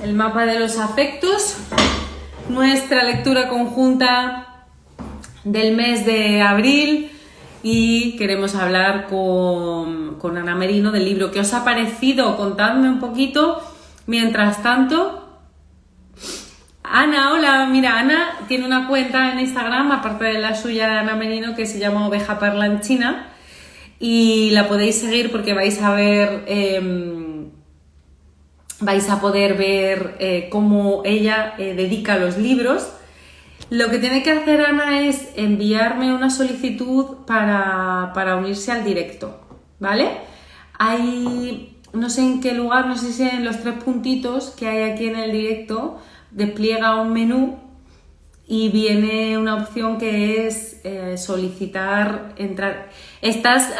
el mapa de los afectos, nuestra lectura conjunta del mes de abril, y queremos hablar con Ana Merino del libro. ¿Qué os ha parecido? Contadme un poquito. Mientras tanto, Ana, hola, mira, Ana tiene una cuenta en Instagram, aparte de la suya de Ana Merino, que se llama Oveja Parlanchina, y la podéis seguir porque vais a ver, vais a poder ver cómo ella dedica los libros. Lo que tiene que hacer Ana es enviarme una solicitud para unirse al directo, ¿vale? Hay, no sé en qué lugar, no sé si en los 3 puntitos que hay aquí en el directo, despliega un menú y viene una opción que es solicitar entrar. ¿Estás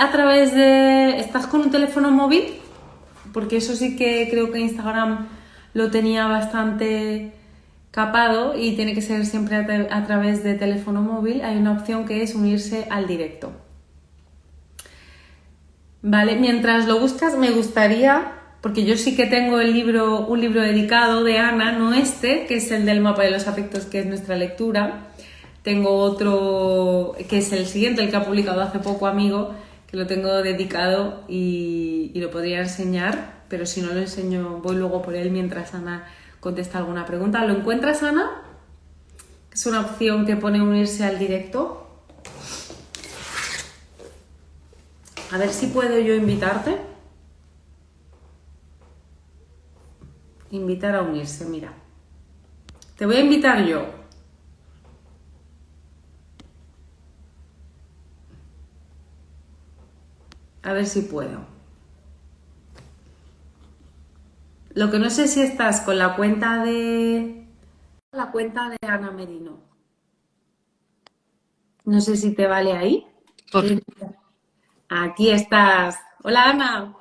con un teléfono móvil? Porque eso sí que creo que Instagram lo tenía bastante capado y tiene que ser siempre a través de teléfono móvil. Hay una opción que es unirse al directo. Vale, mientras lo buscas, me gustaría, porque yo sí que tengo un libro dedicado de Ana, no este, que es el del mapa de los afectos, que es nuestra lectura. Tengo otro, que es el siguiente, el que ha publicado hace poco Amigo, que lo tengo dedicado y lo podría enseñar, pero si no lo enseño, voy luego por él mientras Ana contesta alguna pregunta. ¿Lo encuentras, Ana? Es una opción que pone unirse al directo. A ver si puedo yo invitarte. Invitar a unirse, mira. Te voy a invitar yo. A ver si puedo. Lo que no sé si estás con la cuenta de Ana Merino. No sé si te vale ahí. Aquí estás. Hola, Ana.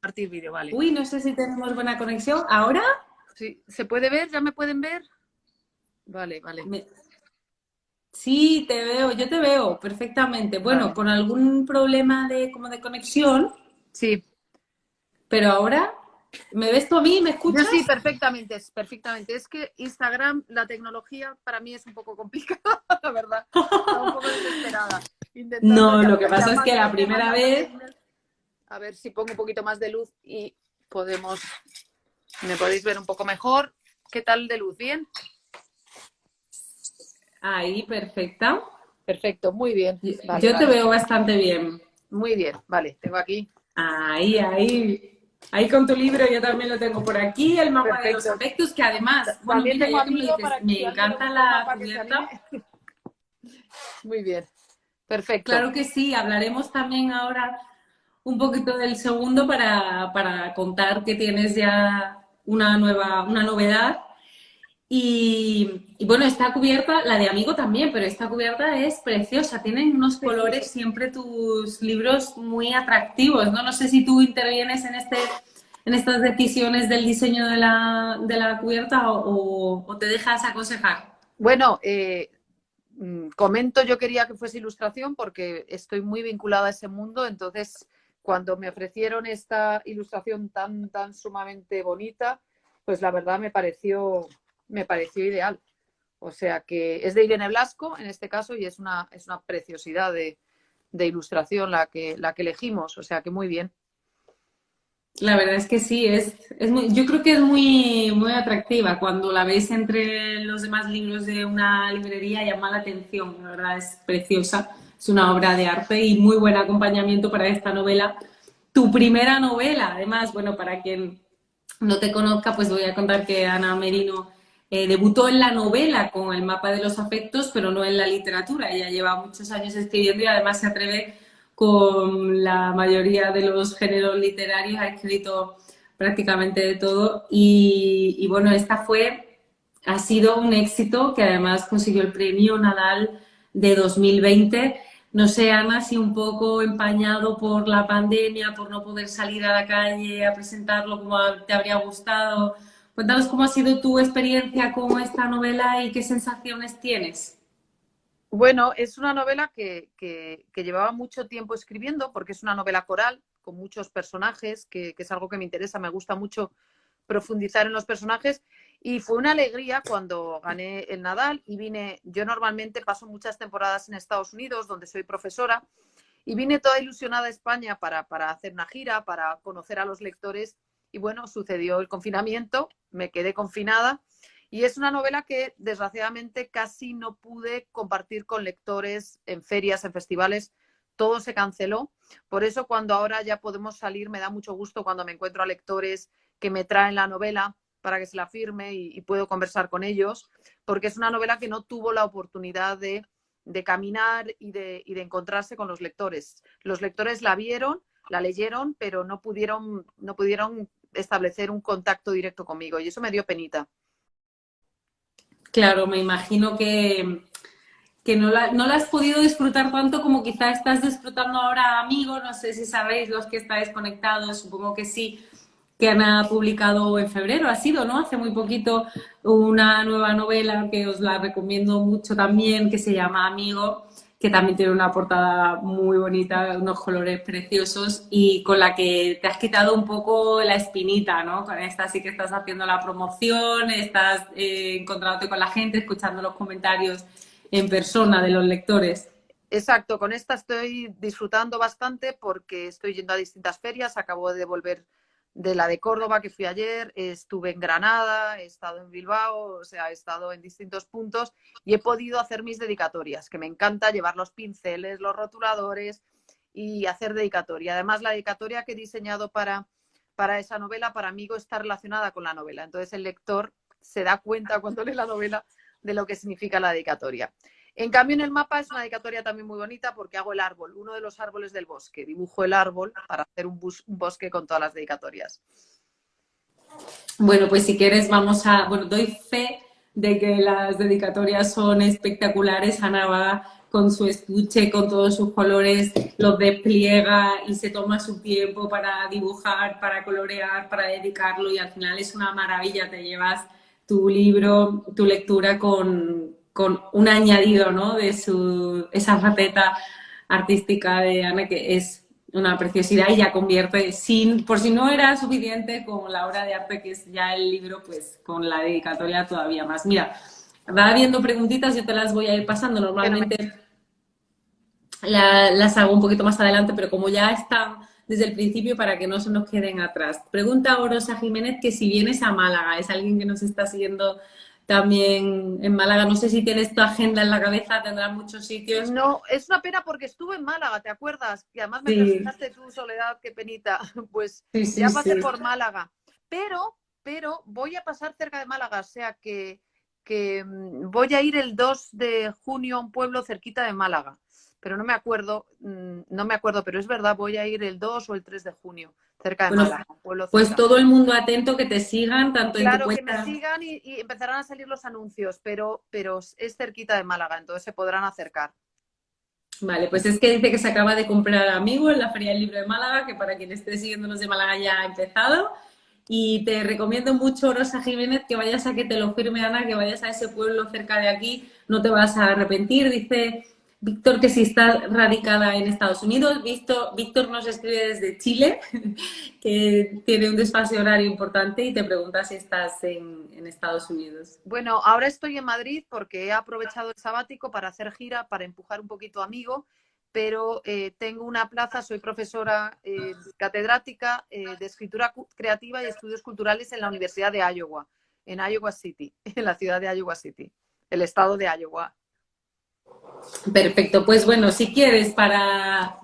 Compartir vídeo, vale. Uy, no sé si tenemos buena conexión. ¿Ahora? Sí, ¿se puede ver? ¿Ya me pueden ver? Vale. Sí, te veo, yo te veo perfectamente. Bueno, Vale. con algún problema de conexión, Sí, pero ahora, ¿me ves tú a mí? ¿Me yo escuchas? sí, perfectamente. Es que Instagram, la tecnología para mí es un poco complicada, la verdad. Estaba un poco desesperada. Intentando No, lo que pasa es que la primera vez... email. A ver si pongo un poquito más de luz y me podéis ver un poco mejor. ¿Qué tal de luz? ¿Bien? Ahí, perfecta. Perfecto, muy bien. Vale, Yo te vale. veo bastante bien. Muy bien, vale. Tengo aquí. Ahí. Ahí con tu libro, yo también lo tengo por aquí, el mapa de los Perfecto. afectos, que además, bueno, También mira, tengo ya que me lo Amigo dices, para que si me a alguien le encanta gusta el la mapa que se cubierta. anime. Muy bien. Perfecto. Claro que sí, hablaremos también ahora un poquito del segundo para contar que tienes ya una novedad. Y bueno, esta cubierta, la de Amigo también, pero esta cubierta es preciosa. Tienen unos colores siempre tus libros muy atractivos, ¿no? No sé si tú intervienes en estas decisiones del diseño de la cubierta o te dejas aconsejar. Bueno, comento, yo quería que fuese ilustración porque estoy muy vinculada a ese mundo, entonces cuando me ofrecieron esta ilustración tan sumamente bonita, pues la verdad me pareció ideal. O sea que es de Irene Blasco en este caso y es una preciosidad de ilustración la que elegimos, o sea que muy bien. La verdad es que sí, yo creo que es muy atractiva. Cuando la ves entre los demás libros de una librería llama la atención. La verdad es preciosa, es una obra de arte y muy buen acompañamiento para esta novela. Tu primera novela, además, bueno, para quien no te conozca, pues voy a contar que Ana Merino debutó en la novela con El mapa de los afectos, pero no en la literatura. Ella lleva muchos años escribiendo y además se atreve con la mayoría de los géneros literarios, ha escrito prácticamente de todo y bueno, ha sido un éxito que además consiguió el premio Nadal de 2020. No sé, Ana, si un poco empañado por la pandemia, por no poder salir a la calle a presentarlo como te habría gustado. Cuéntanos cómo ha sido tu experiencia con esta novela y qué sensaciones tienes. Bueno, es una novela que llevaba mucho tiempo escribiendo porque es una novela coral con muchos personajes, que es algo que me interesa, me gusta mucho profundizar en los personajes. Y fue una alegría cuando gané el Nadal y vine, yo normalmente paso muchas temporadas en Estados Unidos, donde soy profesora, y vine toda ilusionada a España para hacer una gira, para conocer a los lectores. Y bueno, sucedió el confinamiento, me quedé confinada. Y es una novela que desgraciadamente casi no pude compartir con lectores en ferias, en festivales. Todo se canceló. Por eso cuando ahora ya podemos salir, me da mucho gusto cuando me encuentro a lectores que me traen la novela para que se la firme y puedo conversar con ellos, porque es una novela que no tuvo la oportunidad de caminar y de encontrarse con los lectores. Los lectores la vieron, la leyeron, pero no pudieron establecer un contacto directo conmigo y eso me dio penita. Claro, me imagino que no la has podido disfrutar tanto como quizá estás disfrutando ahora, amigo. No sé si sabéis los que estáis conectados, supongo que sí, que han publicado en febrero, ha sido, ¿no? Hace muy poquito una nueva novela que os la recomiendo mucho también, que se llama Amigo, que también tiene una portada muy bonita, unos colores preciosos y con la que te has quitado un poco la espinita, ¿no? Con esta sí que estás haciendo la promoción, estás encontrándote con la gente, escuchando los comentarios en persona de los lectores. Exacto, con esta estoy disfrutando bastante porque estoy yendo a distintas ferias, acabo de volver de la de Córdoba que fui ayer, estuve en Granada, he estado en Bilbao, o sea, he estado en distintos puntos y he podido hacer mis dedicatorias, que me encanta llevar los pinceles, los rotuladores y hacer dedicatoria. Además, la dedicatoria que he diseñado para esa novela, para Amigo, está relacionada con la novela. Entonces, el lector se da cuenta cuando lee la novela de lo que significa la dedicatoria. En cambio, en el mapa es una dedicatoria también muy bonita porque hago el árbol, uno de los árboles del bosque. Dibujo el árbol para hacer un bosque con todas las dedicatorias. Bueno, pues si quieres vamos a... Bueno, doy fe de que las dedicatorias son espectaculares. Ana va con su estuche, con todos sus colores, los despliega y se toma su tiempo para dibujar, para colorear, para dedicarlo y al final es una maravilla. Te llevas tu libro, tu lectura con un añadido, ¿no? De esa faceta artística de Ana que es una preciosidad y ya convierte, por si no era suficiente con la obra de arte que es ya el libro, pues con la dedicatoria todavía más. Mira, va habiendo preguntitas, yo te las voy a ir pasando. Normalmente las hago un poquito más adelante, pero como ya están desde el principio para que no se nos queden atrás. Pregunta Orosa Jiménez que si vienes a Málaga, es alguien que nos está siguiendo también en Málaga. No sé si tienes tu agenda en la cabeza, tendrás muchos sitios. No, es una pena porque estuve en Málaga, ¿te acuerdas? Y además me Sí, presentaste tú, Soledad, qué penita. Pues sí, ya sí, pasé sí. por Málaga, pero voy a pasar cerca de Málaga, o sea que voy a ir el 2 de junio a un pueblo cerquita de Málaga, pero no me acuerdo, pero es verdad, voy a ir el 2 o el 3 de junio, cerca de Bueno, Málaga, un pueblo pues cerca. todo el mundo atento, que te sigan, tanto en tu Claro, que me cuenta. sigan y empezarán a salir los anuncios, pero es cerquita de Málaga, entonces se podrán acercar. Vale, pues es que dice que se acaba de comprar Amigo en la Feria del Libro de Málaga, que para quien esté siguiéndonos de Málaga ya ha empezado. Y te recomiendo mucho, Rosa Jiménez, que vayas a que te lo firme Ana, que vayas a ese pueblo cerca de aquí, no te vas a arrepentir. Dice Víctor que si está radicada en Estados Unidos. Víctor nos escribe desde Chile, que tiene un desfase horario importante y te pregunta si estás en Estados Unidos. Bueno, ahora estoy en Madrid porque he aprovechado el sabático para hacer gira, para empujar un poquito a Amigo, pero tengo una plaza, soy profesora catedrática de escritura creativa y estudios culturales en la Universidad de Iowa, en Iowa City, en la ciudad de Iowa City, el estado de Iowa. Perfecto, pues bueno, si quieres, para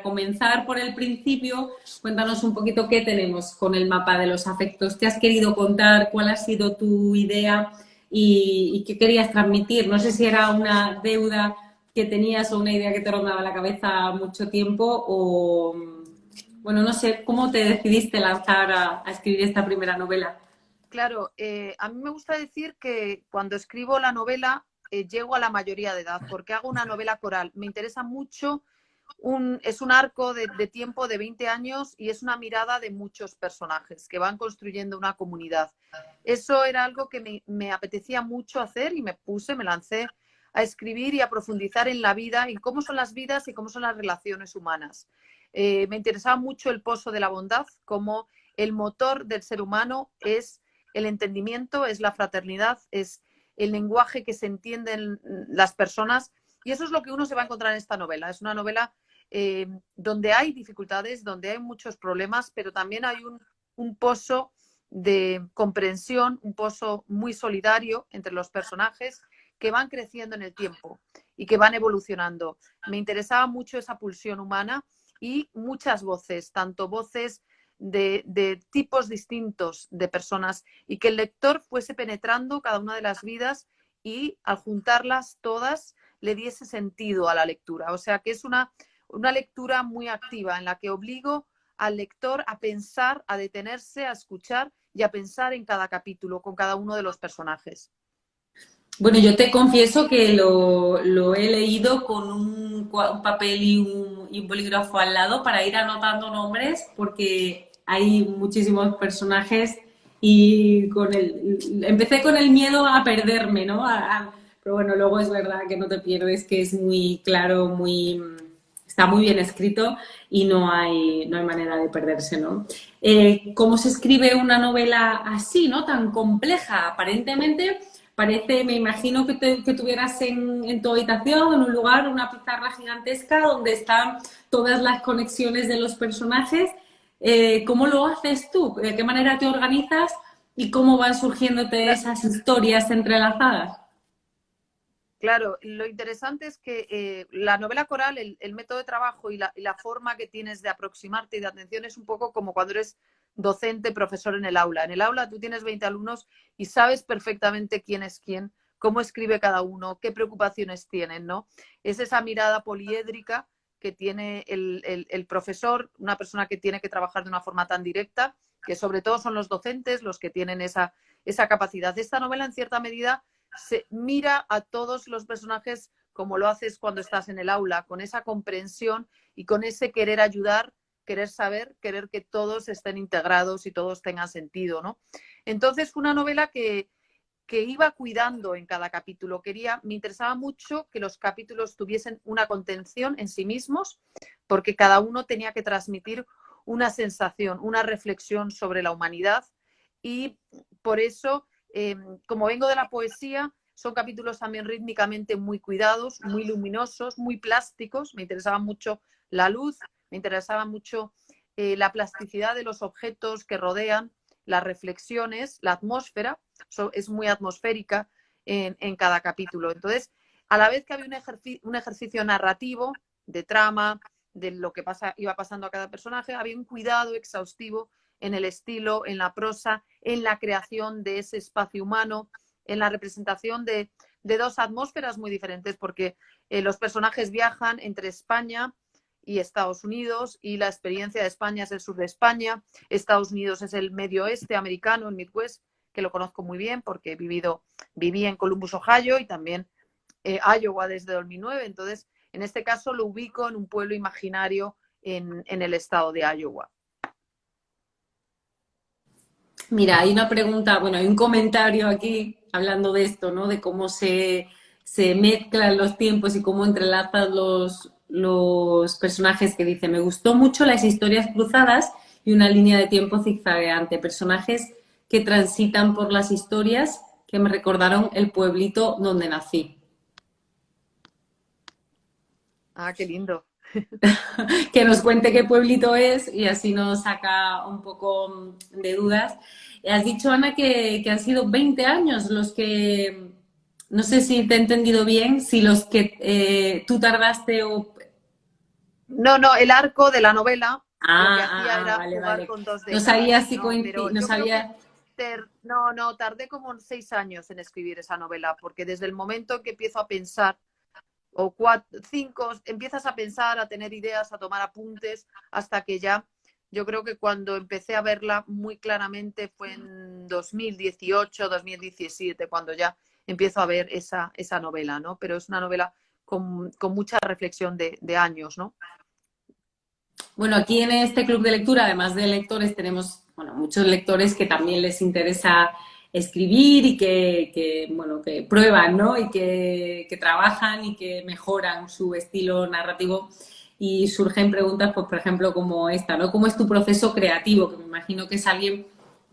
comenzar por el principio, cuéntanos un poquito qué tenemos con el mapa de los afectos, qué has querido contar, cuál ha sido tu idea y qué querías transmitir. No sé si era una deuda que tenías o una idea que te rondaba la cabeza mucho tiempo o, bueno, no sé, ¿cómo te decidiste lanzar a escribir esta primera novela? Claro, a mí me gusta decir que cuando escribo la novela llego a la mayoría de edad porque hago una novela coral. Me interesa mucho, es un arco de tiempo de 20 años y es una mirada de muchos personajes que van construyendo una comunidad. Eso era algo que me apetecía mucho hacer y me lancé a escribir y a profundizar en la vida y cómo son las vidas y cómo son las relaciones humanas. Me interesaba mucho el pozo de la bondad, como el motor del ser humano es el entendimiento, es la fraternidad, es el lenguaje que se entienden las personas. Y eso es lo que uno se va a encontrar en esta novela. Es una novela donde hay dificultades, donde hay muchos problemas, pero también hay un pozo de comprensión, un pozo muy solidario entre los personajes que van creciendo en el tiempo y que van evolucionando. Me interesaba mucho esa pulsión humana y muchas voces, tanto voces de tipos distintos de personas, y que el lector fuese penetrando cada una de las vidas y al juntarlas todas le diese sentido a la lectura. O sea que es una lectura muy activa en la que obligo al lector a pensar, a detenerse, a escuchar y a pensar en cada capítulo con cada uno de los personajes. Bueno, yo te confieso que lo he leído con un papel y un bolígrafo al lado para ir anotando nombres, porque hay muchísimos personajes y empecé con el miedo a perderme, ¿no? Pero bueno, luego es verdad que no te pierdes, que es muy claro, está muy bien escrito y no hay manera de perderse, ¿no? ¿Cómo se escribe una novela así, ¿no? Tan compleja? Aparentemente parece, me imagino que tuvieras en tu habitación, en un lugar, una pizarra gigantesca donde están todas las conexiones de los personajes. ¿Cómo lo haces tú? ¿De qué manera te organizas y cómo van surgiéndote esas historias entrelazadas? Claro, lo interesante es que la novela coral, el método de trabajo y la forma que tienes de aproximarte y de atención es un poco como cuando eres docente, profesor en el aula. En el aula tú tienes 20 alumnos y sabes perfectamente quién es quién, cómo escribe cada uno, qué preocupaciones tienen, ¿no? Es esa mirada poliédrica que tiene el profesor, una persona que tiene que trabajar de una forma tan directa, que sobre todo son los docentes los que tienen esa capacidad. Esta novela, en cierta medida, se mira a todos los personajes como lo haces cuando estás en el aula, con esa comprensión y con ese querer ayudar, querer saber, querer que todos estén integrados y todos tengan sentido, ¿no? Entonces fue una novela que iba cuidando en cada capítulo. Me interesaba mucho que los capítulos tuviesen una contención en sí mismos, porque cada uno tenía que transmitir una sensación, una reflexión sobre la humanidad, y por eso, como vengo de la poesía, son capítulos también rítmicamente muy cuidados, muy luminosos, muy plásticos. Me interesaba mucho la luz, me interesaba mucho la plasticidad de los objetos que rodean, las reflexiones, la atmósfera, es muy atmosférica en cada capítulo. Entonces, a la vez que había un ejercicio narrativo, de trama, de lo que iba pasando a cada personaje, había un cuidado exhaustivo en el estilo, en la prosa, en la creación de ese espacio humano, en la representación de dos atmósferas muy diferentes, porque los personajes viajan entre España y Estados Unidos, y la experiencia de España es el sur de España, Estados Unidos es el medio oeste americano, el Midwest, que lo conozco muy bien porque viví en Columbus, Ohio, y también Iowa desde 2009. Entonces, en este caso lo ubico en un pueblo imaginario en el estado de Iowa. Mira, hay una pregunta, bueno, hay un comentario aquí hablando de esto, ¿no? De cómo se mezclan los tiempos y cómo entrelazan los personajes, que dice, me gustó mucho las historias cruzadas y una línea de tiempo zigzagueante, personajes que transitan por las historias que me recordaron el pueblito donde nací. Ah, qué lindo. Que nos cuente qué pueblito es y así nos saca un poco de dudas. Has dicho, Ana, que han sido 20 años los que, no sé si te he entendido bien, si los que tú tardaste o... No, no, el arco de la novela lo que hacía era Vale, jugar vale. con dos No sabía décadas, si ¿no? Pero no yo creo que sabía... no, tardé como 6 años en escribir esa novela, porque desde el momento que empiezo a pensar, o 5, empiezas a pensar, a tener ideas, a tomar apuntes, hasta que ya, yo creo que cuando empecé a verla muy claramente fue en 2018, 2017, cuando ya empiezo a ver esa novela, ¿no? Pero es una novela con mucha reflexión de años, ¿no? Bueno, aquí en este club de lectura, además de lectores, tenemos, bueno, muchos lectores que también les interesa escribir y bueno, que prueban, ¿no? Y que trabajan y que mejoran su estilo narrativo. y surgen preguntas, pues, por ejemplo, como esta, ¿no? ¿Cómo es tu proceso creativo? Que me imagino que es alguien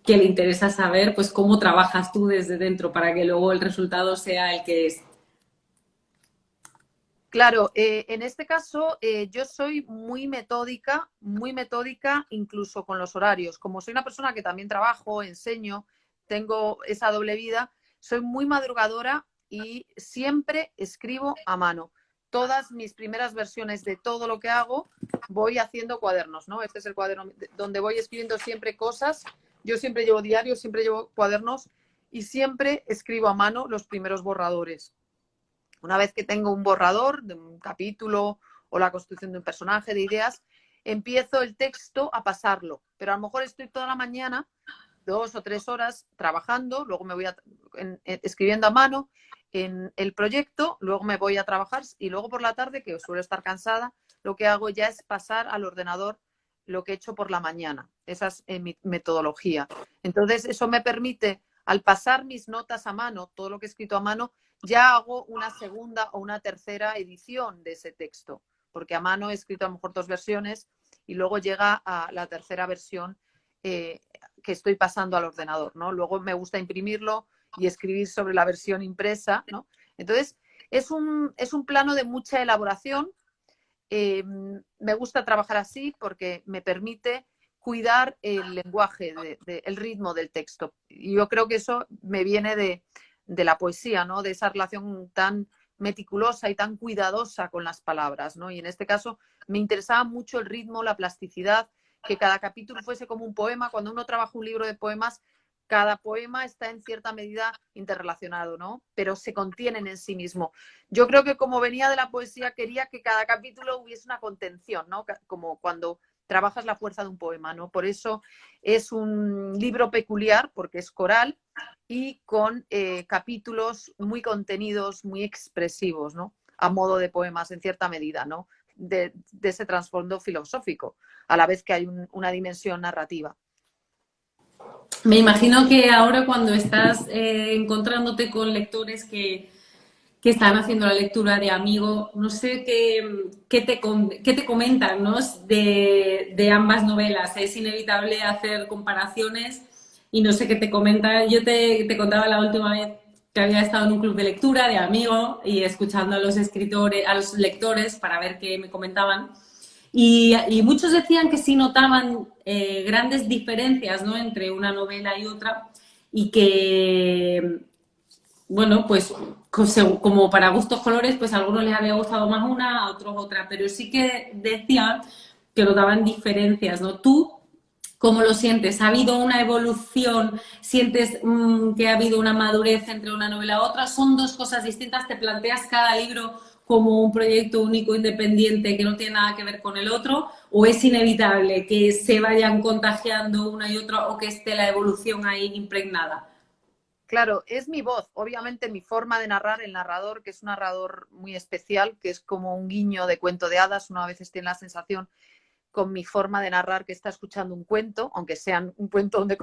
que le interesa saber, pues, cómo trabajas tú desde dentro para que luego el resultado sea el que es. Claro, en este caso yo soy muy metódica incluso con los horarios. Como soy una persona que también trabajo, enseño, tengo esa doble vida, soy muy madrugadora y siempre escribo a mano. Todas mis primeras versiones de todo lo que hago voy haciendo cuadernos, ¿no? Este es el cuaderno donde voy escribiendo siempre cosas. Yo siempre llevo diarios, siempre llevo cuadernos y siempre escribo a mano los primeros borradores. Una vez que tengo un borrador de un capítulo o la construcción de un personaje, de ideas, empiezo el texto a pasarlo. Pero a lo mejor estoy toda la mañana, 2 o 3 horas trabajando, luego me voy escribiendo a mano en el proyecto, luego me voy a trabajar y luego por la tarde, que suelo estar cansada, lo que hago ya es pasar al ordenador lo que he hecho por la mañana. Esa es mi metodología. Entonces, eso me permite, al pasar mis notas a mano, todo lo que he escrito a mano, ya hago una segunda o una tercera edición de ese texto, porque a mano he escrito a lo mejor 2 versiones y luego llega a la tercera versión que estoy pasando al ordenador, ¿no? Luego me gusta imprimirlo y escribir sobre la versión impresa, ¿no? Entonces, es un plano de mucha elaboración. Me gusta trabajar así porque me permite cuidar el lenguaje, el ritmo del texto. Y yo creo que eso me viene de la poesía, ¿no? De esa relación tan meticulosa y tan cuidadosa con las palabras, ¿no? Y en este caso me interesaba mucho el ritmo, la plasticidad, que cada capítulo fuese como un poema. Cuando uno trabaja un libro de poemas, cada poema está en cierta medida interrelacionado, ¿no? Pero se contienen en sí mismo. Yo creo que como venía de la poesía, quería que cada capítulo hubiese una contención, ¿no? Como cuando trabajas la fuerza de un poema, ¿no? Por eso es un libro peculiar, porque es coral y con capítulos muy contenidos, muy expresivos, ¿no? A modo de poemas, en cierta medida, ¿no? De ese trasfondo filosófico, a la vez que hay una dimensión narrativa. Me imagino que ahora cuando estás encontrándote con lectores que están haciendo la lectura de Amigo, no sé qué te comentan, ¿no? De ambas novelas. Es inevitable hacer comparaciones y no sé qué te comentan. Yo te contaba la última vez que había estado en un club de lectura de Amigo y escuchando a los escritores, a los lectores para ver qué me comentaban. Y muchos decían que sí notaban grandes diferencias, ¿no? Entre una novela y otra y que, bueno, pues como para gustos colores, pues a algunos les había gustado más una, a otros otra, pero sí que decían que notaban diferencias, ¿no? ¿Tú cómo lo sientes? ¿Ha habido una evolución? ¿Sientes que ha habido una madurez entre una novela y otra? ¿Son dos cosas distintas? ¿Te planteas cada libro como un proyecto único, independiente, que no tiene nada que ver con el otro? ¿O es inevitable que se vayan contagiando una y otra o que esté la evolución ahí impregnada? Claro, es mi voz, obviamente mi forma de narrar, el narrador, que es un narrador muy especial, que es como un guiño de cuento de hadas, uno a veces tiene la sensación con mi forma de narrar que está escuchando un cuento, aunque sea un cuento donde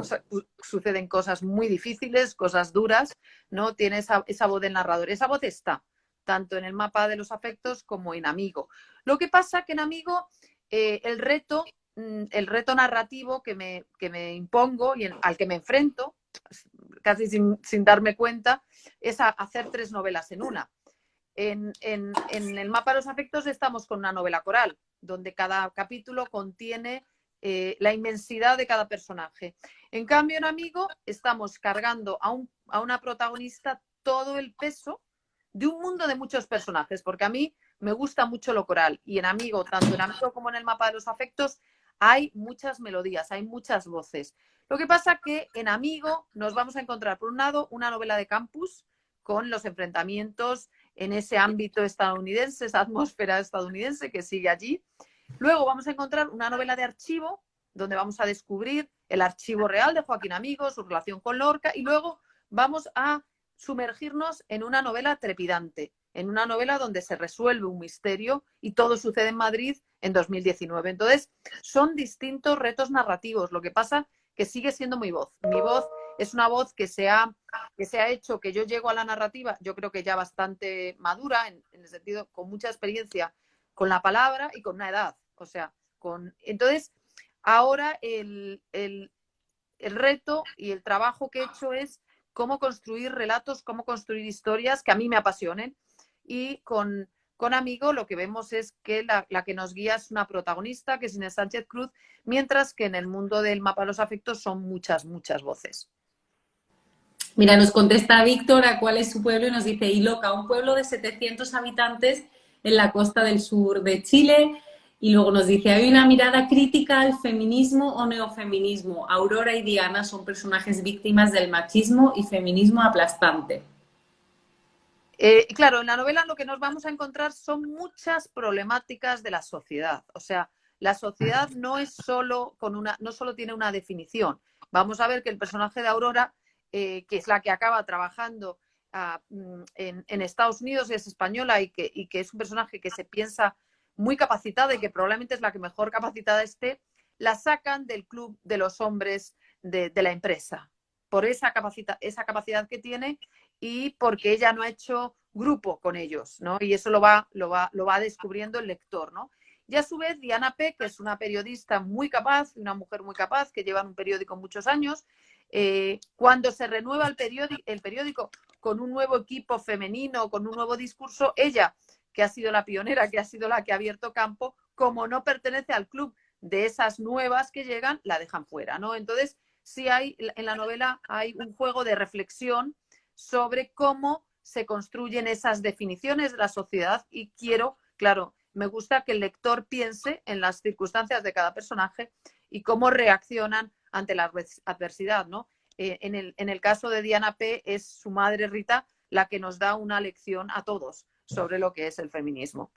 suceden cosas muy difíciles, cosas duras, ¿no? Tiene esa voz del narrador. Esa voz está tanto en el mapa de los afectos como en Amigo. Lo que pasa que en Amigo el reto narrativo que me impongo y al que me enfrento, casi sin darme cuenta, es hacer 3 novelas en una. En el mapa de los afectos estamos con una novela coral, donde cada capítulo contiene la inmensidad de cada personaje. En cambio, en Amigo estamos cargando a una protagonista todo el peso de un mundo de muchos personajes, porque a mí me gusta mucho lo coral y en Amigo, tanto en Amigo como en el mapa de los afectos, hay muchas melodías, hay muchas voces. Lo que pasa que en Amigo nos vamos a encontrar, por un lado, una novela de campus con los enfrentamientos en ese ámbito estadounidense, esa atmósfera estadounidense que sigue allí. Luego vamos a encontrar una novela de archivo, donde vamos a descubrir el archivo real de Joaquín Amigo, su relación con Lorca, y luego vamos a sumergirnos en una novela trepidante, en una novela donde se resuelve un misterio y todo sucede en Madrid en 2019. Entonces, son distintos retos narrativos. Lo que pasa que sigue siendo mi voz. Mi voz es una voz que se ha hecho que yo llego a la narrativa, yo creo que ya bastante madura, en el sentido, con mucha experiencia con la palabra y con una edad. O sea, entonces, ahora el reto y el trabajo que he hecho es cómo construir relatos, cómo construir historias que a mí me apasionen. Y con Amigo lo que vemos es que la que nos guía es una protagonista, que es Inés Sánchez Cruz, mientras que en el mundo del mapa de los afectos son muchas, muchas voces. Mira, nos contesta Víctor a cuál es su pueblo y nos dice Iloca, un pueblo de 700 habitantes en la costa del sur de Chile. Y luego nos dice, hay una mirada crítica al feminismo o neofeminismo. Aurora y Diana son personajes víctimas del machismo y feminismo aplastante. Claro, en la novela lo que nos vamos a encontrar son muchas problemáticas de la sociedad. O sea, la sociedad no solo tiene una definición. Vamos a ver que el personaje de Aurora, que es la que acaba trabajando en Estados Unidos, es española y que es un personaje que se piensa muy capacitada y que probablemente es la que mejor capacitada esté, la sacan del club de los hombres de la empresa por esa capacidad que tiene y porque ella no ha hecho grupo con ellos, ¿no? Y eso lo va descubriendo el lector, ¿no? Y a su vez, Diana Peck, que es una periodista muy capaz, una mujer muy capaz, que lleva en un periódico muchos años, cuando se renueva el periódico con un nuevo equipo femenino, con un nuevo discurso, ella, que ha sido la pionera, que ha sido la que ha abierto campo, como no pertenece al club de esas nuevas que llegan, la dejan fuera, ¿no? Entonces, sí en la novela hay un juego de reflexión sobre cómo se construyen esas definiciones de la sociedad y claro, me gusta que el lector piense en las circunstancias de cada personaje y cómo reaccionan ante la adversidad, ¿no? En el caso de Diana P. es su madre Rita la que nos da una lección a todos sobre lo que es el feminismo.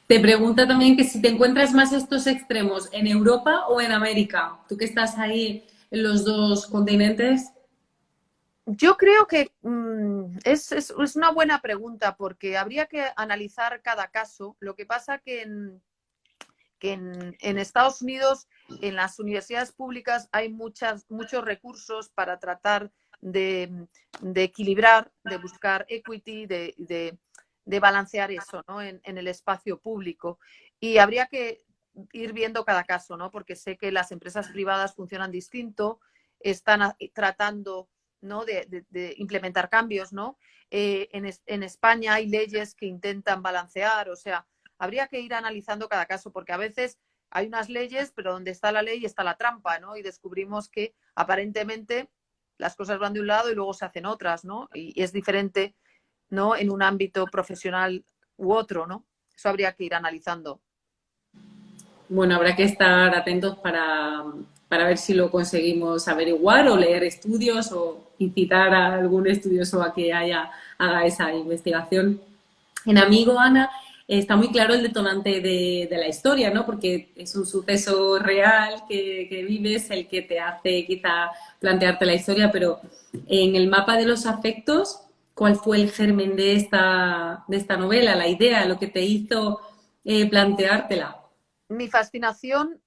Te pregunta también que si te encuentras más estos extremos en Europa o en América. Tú que estás ahí en los dos continentes. Yo creo que es una buena pregunta porque habría que analizar cada caso. Lo que pasa que en Estados Unidos, en las universidades públicas, hay muchos recursos para tratar de equilibrar, de buscar equity, de balancear eso, ¿no? en el espacio público. Y habría que ir viendo cada caso, ¿no? Porque sé que las empresas privadas funcionan distinto, están tratando, ¿no? de implementar cambios, ¿no? En España hay leyes que intentan balancear, o sea, habría que ir analizando cada caso, porque a veces hay unas leyes, pero donde está la ley está la trampa, ¿no? Y descubrimos que aparentemente las cosas van de un lado y luego se hacen otras, ¿no? Y es diferente, ¿no? En un ámbito profesional u otro, ¿no? Eso habría que ir analizando. Bueno, habrá que estar atentos para ver si lo conseguimos averiguar o leer estudios o incitar a algún estudioso a que haga esa investigación. En Amigo, Ana, está muy claro el detonante de la historia, ¿no? Porque es un suceso real que vives el que te hace quizá plantearte la historia, pero en el mapa de los afectos, ¿cuál fue el germen de esta novela, la idea, lo que te hizo planteártela? Mi fascinación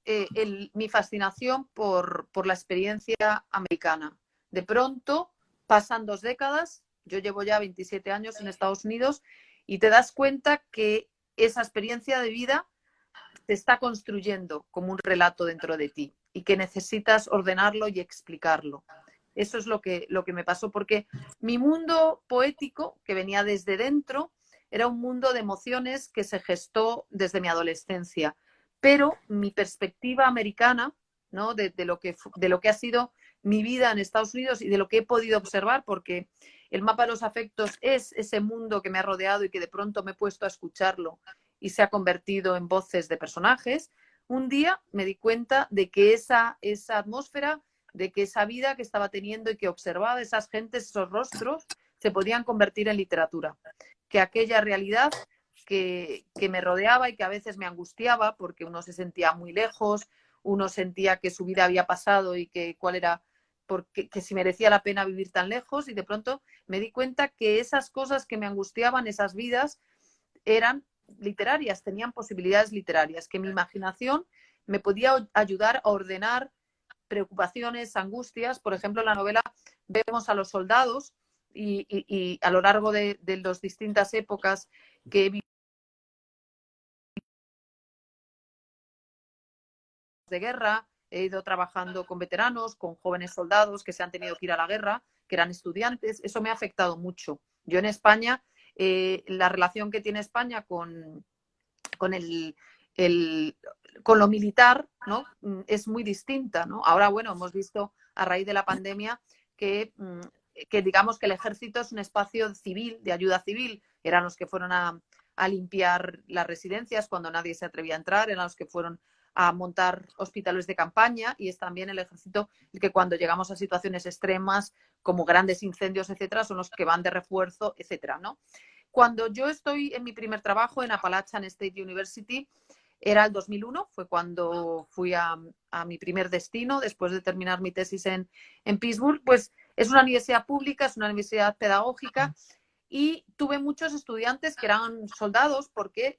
por la experiencia americana. De pronto, pasan 2 décadas, yo llevo ya 27 años en Estados Unidos y te das cuenta que esa experiencia de vida te está construyendo como un relato dentro de ti y que necesitas ordenarlo y explicarlo. Eso es lo que me pasó, porque mi mundo poético, que venía desde dentro, era un mundo de emociones que se gestó desde mi adolescencia. Pero mi perspectiva americana, ¿no? de lo que ha sido mi vida en Estados Unidos y de lo que he podido observar, porque el mapa de los afectos es ese mundo que me ha rodeado y que de pronto me he puesto a escucharlo y se ha convertido en voces de personajes. Un día me di cuenta de que esa atmósfera, de que esa vida que estaba teniendo y que observaba esas gentes, esos rostros, se podían convertir en literatura. Que aquella realidad que me rodeaba y que a veces me angustiaba porque uno se sentía muy lejos, uno sentía que su vida había pasado y que que si merecía la pena vivir tan lejos, y de pronto me di cuenta que esas cosas que me angustiaban, esas vidas, eran literarias, tenían posibilidades literarias, que mi imaginación me podía ayudar a ordenar preocupaciones, angustias. Por ejemplo, en la novela vemos a los soldados y a lo largo de las distintas épocas que he vivido de guerra, he ido trabajando con veteranos, con jóvenes soldados que se han tenido que ir a la guerra, que eran estudiantes. Eso me ha afectado mucho. Yo en España, la relación que tiene España con con lo militar, ¿no? Es muy distinta, ¿no? Ahora, bueno, hemos visto a raíz de la pandemia que digamos que el ejército es un espacio civil, de ayuda civil. Eran los que fueron a limpiar las residencias cuando nadie se atrevía a entrar, eran los que fueron a montar hospitales de campaña, y es también el ejército el que cuando llegamos a situaciones extremas como grandes incendios, etcétera, son los que van de refuerzo, etcétera, ¿no? Cuando yo estoy en mi primer trabajo en Appalachian State University, era el 2001, fue cuando fui a mi primer destino después de terminar mi tesis en Pittsburgh. Pues es una universidad pública, es una universidad pedagógica, y tuve muchos estudiantes que eran soldados porque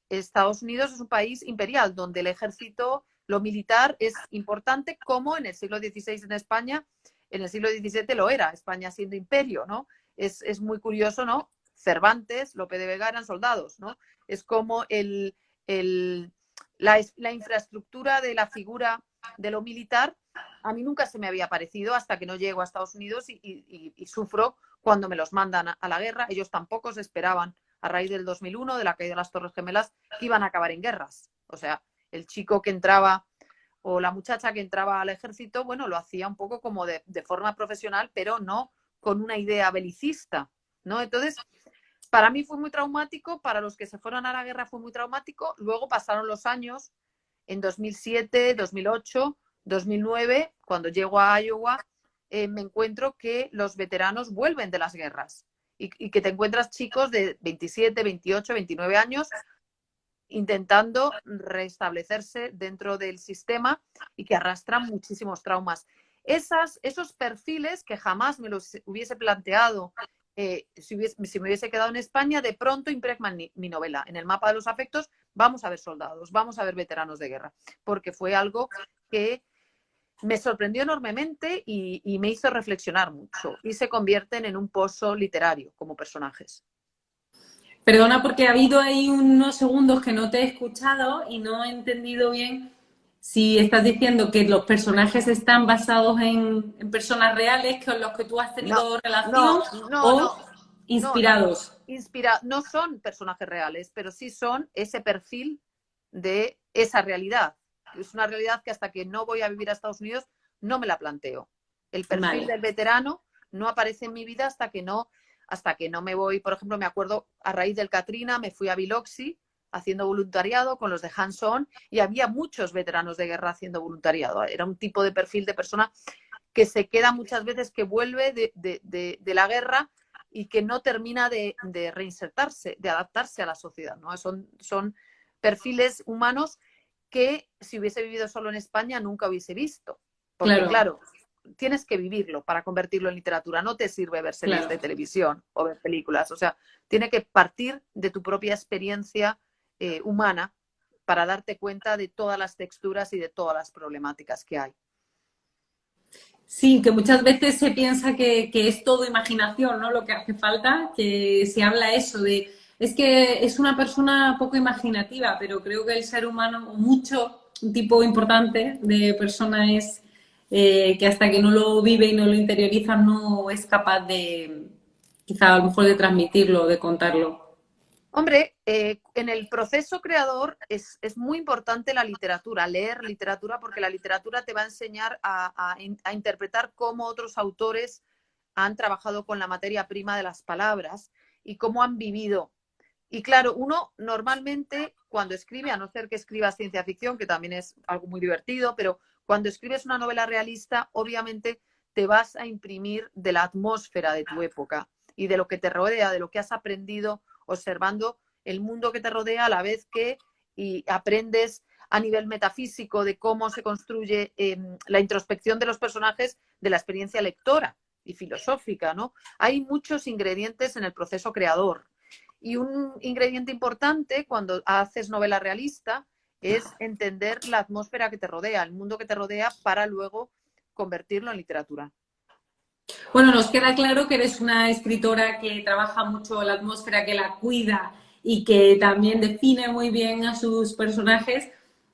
Estados Unidos es un país imperial donde el ejército, lo militar es importante, como en el siglo XVI en España, en el siglo XVII lo era, España siendo imperio, ¿no? Es muy curioso, ¿no? Cervantes, Lope de Vega eran soldados, ¿no? Es como la infraestructura de la figura de lo militar a mí nunca se me había parecido hasta que no llego a Estados Unidos y sufro cuando me los mandan a la guerra. Ellos tampoco se esperaban, a raíz del 2001, de la caída de las Torres Gemelas, que iban a acabar en guerras. O sea, el chico que entraba o la muchacha que entraba al ejército, bueno, lo hacía un poco como de forma profesional, pero no con una idea belicista, ¿no? Entonces, para mí fue muy traumático, para los que se fueron a la guerra fue muy traumático. Luego pasaron los años, en 2007, 2008, 2009, cuando llego a Iowa, me encuentro que los veteranos vuelven de las guerras y que te encuentras chicos de 27, 28, 29 años intentando restablecerse dentro del sistema y que arrastran muchísimos traumas. Esos perfiles que jamás me los hubiese planteado si me hubiese quedado en España, de pronto impregnan mi novela. En el mapa de los afectos vamos a ver soldados, vamos a ver veteranos de guerra, porque fue algo que me sorprendió enormemente y me hizo reflexionar mucho, y se convierten en un pozo literario como personajes. Perdona porque ha habido ahí unos segundos que no te he escuchado y no he entendido bien si estás diciendo que los personajes están basados en personas reales con los que tú has tenido relación o inspirados. No son personajes reales, pero sí son ese perfil de esa realidad. Es una realidad que hasta que no voy a vivir a Estados Unidos no me la planteo. El perfil del veterano no aparece en mi vida hasta que no me voy. Por ejemplo, me acuerdo, a raíz del Katrina me fui a Biloxi haciendo voluntariado con los de Hands On, y había muchos veteranos de guerra haciendo voluntariado. Era un tipo de perfil de persona que se queda muchas veces, que vuelve de la guerra y que no termina de reinsertarse, de adaptarse a la sociedad, ¿no? Son perfiles humanos que si hubiese vivido solo en España nunca hubiese visto. Porque claro, tienes que vivirlo para convertirlo en literatura. No te sirve ver series de televisión o ver películas. O sea, tiene que partir de tu propia experiencia humana para darte cuenta de todas las texturas y de todas las problemáticas que hay. Sí, que muchas veces se piensa que es todo imaginación, ¿no? Lo que hace falta, que se habla eso de... Es que es una persona poco imaginativa, pero creo que el ser humano, un tipo importante de persona es que hasta que no lo vive y no lo interioriza no es capaz de, quizá a lo mejor de transmitirlo, de contarlo. Hombre, en el proceso creador es muy importante la literatura, leer literatura, porque la literatura te va a enseñar a interpretar cómo otros autores han trabajado con la materia prima de las palabras y cómo han vivido. Y claro, uno normalmente cuando escribe, a no ser que escriba ciencia ficción, que también es algo muy divertido, pero cuando escribes una novela realista, obviamente te vas a imprimir de la atmósfera de tu época y de lo que te rodea, de lo que has aprendido observando el mundo que te rodea, a la vez que aprendes a nivel metafísico de cómo se construye la introspección de los personajes, de la experiencia lectora y filosófica, ¿no? Hay muchos ingredientes en el proceso creador. Y un ingrediente importante cuando haces novela realista es entender la atmósfera que te rodea, el mundo que te rodea, para luego convertirlo en literatura. Bueno, nos queda claro que eres una escritora que trabaja mucho la atmósfera, que la cuida y que también define muy bien a sus personajes.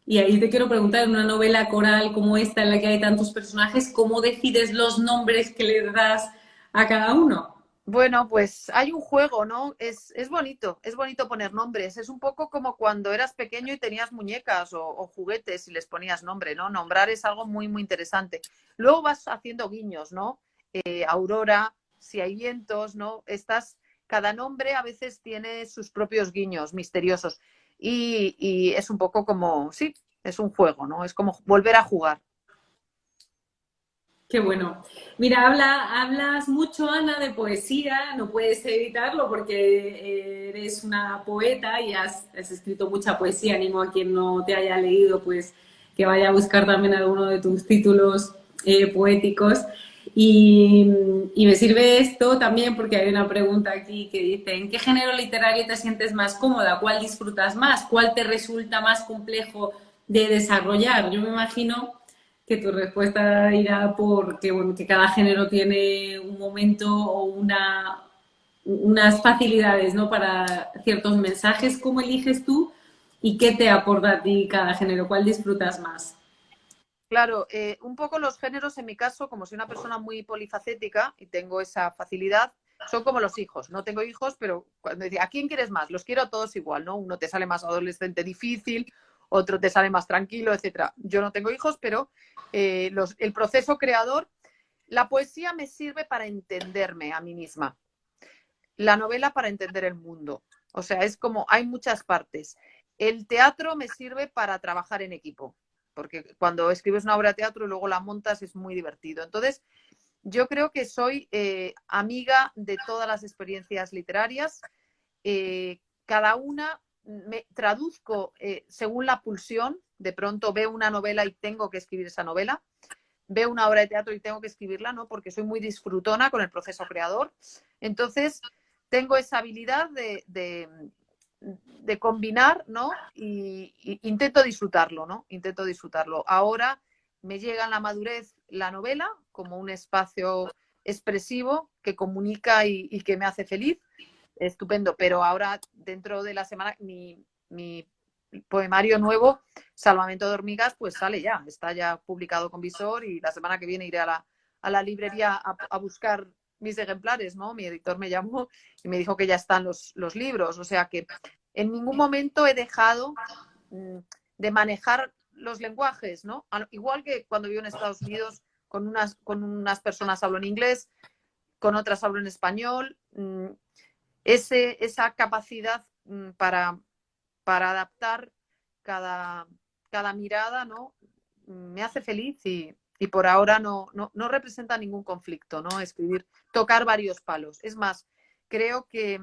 Y ahí te quiero preguntar, en una novela coral como esta, en la que hay tantos personajes, ¿cómo decides los nombres que le das a cada uno? Bueno, pues hay un juego, ¿no? Es bonito poner nombres. Es un poco como cuando eras pequeño y tenías muñecas o juguetes y les ponías nombre, ¿no? Nombrar es algo muy, muy interesante. Luego vas haciendo guiños, ¿no? Aurora, si hay vientos, ¿no? Cada nombre a veces tiene sus propios guiños misteriosos y es un poco como, sí, es un juego, ¿no? Es como volver a jugar. Qué bueno. Mira, hablas mucho, Ana, de poesía, no puedes evitarlo porque eres una poeta y has escrito mucha poesía. Animo a quien no te haya leído, pues que vaya a buscar también alguno de tus títulos poéticos. Y, y me sirve esto también porque hay una pregunta aquí que dice, ¿en qué género literario te sientes más cómoda? ¿Cuál disfrutas más? ¿Cuál te resulta más complejo de desarrollar? Yo me imagino que tu respuesta irá por que, bueno, que cada género tiene un momento o unas facilidades, ¿no? Para ciertos mensajes. ¿Cómo eliges tú y qué te aporta a ti cada género? ¿Cuál disfrutas más? Claro, un poco los géneros en mi caso, como soy una persona muy polifacética y tengo esa facilidad, son como los hijos. No tengo hijos, pero cuando decía, ¿a quién quieres más? Los quiero a todos igual, ¿no? Uno te sale más adolescente difícil, otro te sale más tranquilo, etcétera. Yo no tengo hijos, pero el proceso creador, la poesía me sirve para entenderme a mí misma. La novela para entender el mundo. O sea, es como, hay muchas partes. El teatro me sirve para trabajar en equipo, porque cuando escribes una obra de teatro y luego la montas es muy divertido. Entonces, yo creo que soy amiga de todas las experiencias literarias. Cada una me traduzco según la pulsión. De pronto veo una novela y tengo que escribir esa novela. Veo una obra de teatro y tengo que escribirla, ¿no? Porque soy muy disfrutona con el proceso creador. Entonces, tengo esa habilidad de combinar, ¿no? Y intento disfrutarlo, ¿no? Intento disfrutarlo. Ahora me llega en la madurez la novela como un espacio expresivo que comunica y que me hace feliz. Estupendo, pero ahora dentro de la semana mi poemario nuevo, Salvamento de hormigas, pues sale ya, está ya publicado con Visor y la semana que viene iré a la librería a buscar mis ejemplares, ¿no? Mi editor me llamó y me dijo que ya están los libros, o sea que en ningún momento he dejado de manejar los lenguajes, ¿no? Igual que cuando vivo en Estados Unidos, con unas personas hablo en inglés, con otras hablo en español, esa capacidad para adaptar cada, cada mirada, ¿no? Me hace feliz y por ahora no representa ningún conflicto, ¿no? Escribir, tocar varios palos. Es más, creo que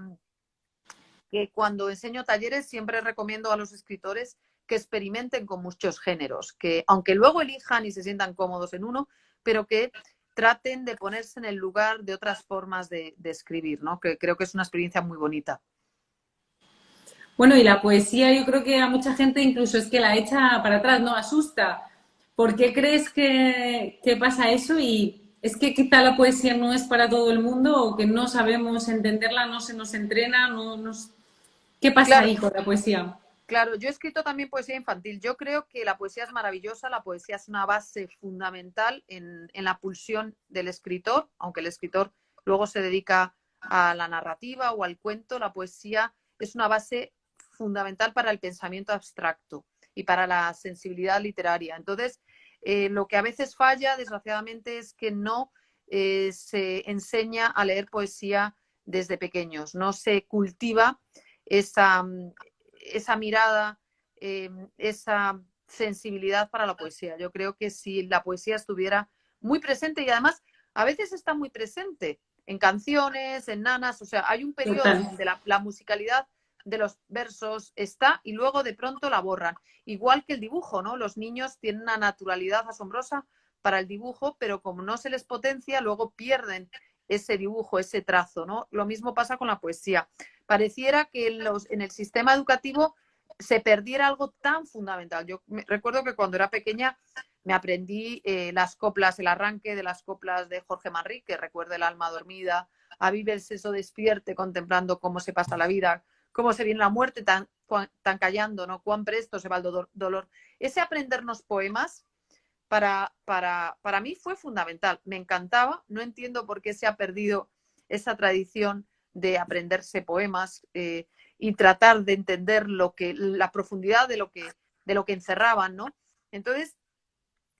cuando enseño talleres siempre recomiendo a los escritores que experimenten con muchos géneros, que aunque luego elijan y se sientan cómodos en uno, pero que traten de ponerse en el lugar de otras formas de escribir, ¿no? Que creo que es una experiencia muy bonita. Bueno, y la poesía yo creo que a mucha gente incluso es que la echa para atrás, ¿no? Asusta. ¿Por qué crees que pasa eso? Y es que quizá la poesía no es para todo el mundo o que no sabemos entenderla, no se nos entrena, no nos... ¿Qué pasa Claro, ahí con la poesía? claro, yo he escrito también poesía infantil. Yo creo que la poesía es maravillosa, la poesía es una base fundamental en la pulsión del escritor, aunque el escritor luego se dedica a la narrativa o al cuento, la poesía es una base fundamental para el pensamiento abstracto y para la sensibilidad literaria. Entonces, lo que a veces falla, desgraciadamente, es que no se enseña a leer poesía desde pequeños, no se cultiva esa, esa mirada, esa sensibilidad para la poesía. Yo creo que si la poesía estuviera muy presente y además a veces está muy presente en canciones, en nanas, o sea, hay un periodo Total. donde la musicalidad de los versos está y luego de pronto la borran. Igual que el dibujo, ¿no? Los niños tienen una naturalidad asombrosa para el dibujo, pero como no se les potencia, luego pierden ese dibujo, ese trazo, ¿no? Lo mismo pasa con la poesía. Pareciera que en el sistema educativo se perdiera algo tan fundamental. Recuerdo que cuando era pequeña me aprendí las coplas, el arranque de las coplas de Jorge Manrique, recuerda el alma dormida, a vive el seso despierte contemplando cómo se pasa la vida, cómo se viene la muerte, tan tan callando, ¿no? Cuán presto se va el dolor. Ese aprendernos poemas para mí fue fundamental. Me encantaba. No entiendo por qué se ha perdido esa tradición de aprenderse poemas y tratar de entender la profundidad de lo que encerraban, ¿no? Entonces,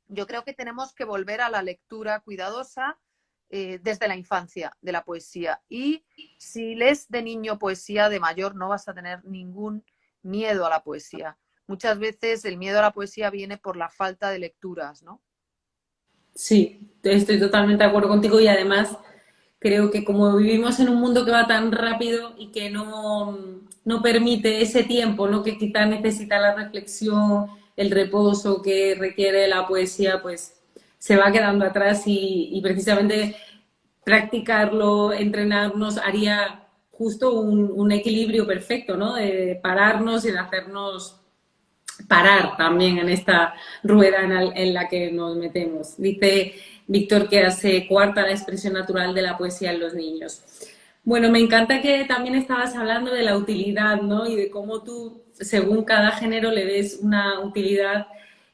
yo creo que tenemos que volver a la lectura cuidadosa desde la infancia de la poesía. Y si lees de niño poesía, de mayor no vas a tener ningún miedo a la poesía. Muchas veces el miedo a la poesía viene por la falta de lecturas, ¿no? Sí, estoy totalmente de acuerdo contigo y además creo que como vivimos en un mundo que va tan rápido y que no permite ese tiempo, ¿no? Que quizá necesita la reflexión, el reposo que requiere la poesía, pues se va quedando atrás y precisamente practicarlo, entrenarnos, haría justo un equilibrio perfecto, ¿no? De pararnos y de hacernos parar también en esta rueda en la que nos metemos. Dice Víctor que hace cuarta la expresión natural de la poesía en los niños. Bueno, me encanta que también estabas hablando de la utilidad, ¿no? Y de cómo tú, según cada género, le des una utilidad.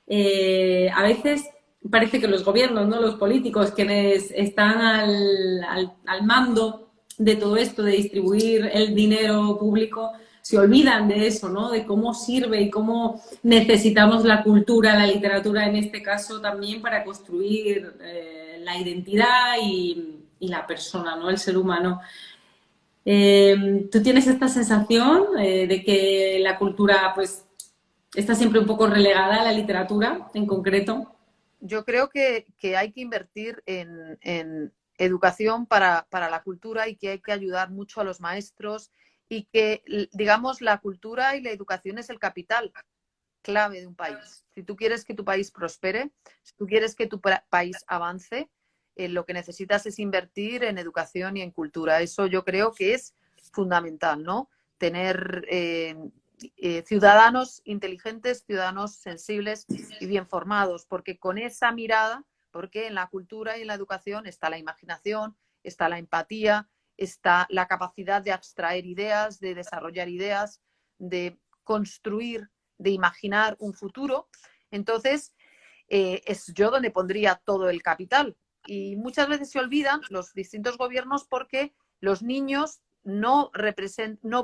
A veces parece que los gobiernos, ¿no? Los políticos, quienes están al mando de todo esto, de distribuir el dinero público, se olvidan de eso, ¿no? De cómo sirve y cómo necesitamos la cultura, la literatura en este caso también para construir la identidad y la persona, ¿no? El ser humano. ¿Tú tienes esta sensación de que la cultura, pues, está siempre un poco relegada a la literatura en concreto? Yo creo que hay que invertir en educación para la cultura y que hay que ayudar mucho a los maestros y que, digamos, la cultura y la educación es el capital clave de un país. Si tú quieres que tu país prospere, si tú quieres que tu país avance, lo que necesitas es invertir en educación y en cultura. Eso yo creo que es fundamental, ¿no? Tener ciudadanos inteligentes, ciudadanos sensibles y bien formados, porque con esa mirada, porque en la cultura y en la educación está la imaginación, está la empatía, está la capacidad de abstraer ideas, de desarrollar ideas, de construir, de imaginar un futuro. Entonces, es yo donde pondría todo el capital. Y muchas veces se olvidan los distintos gobiernos porque los niños no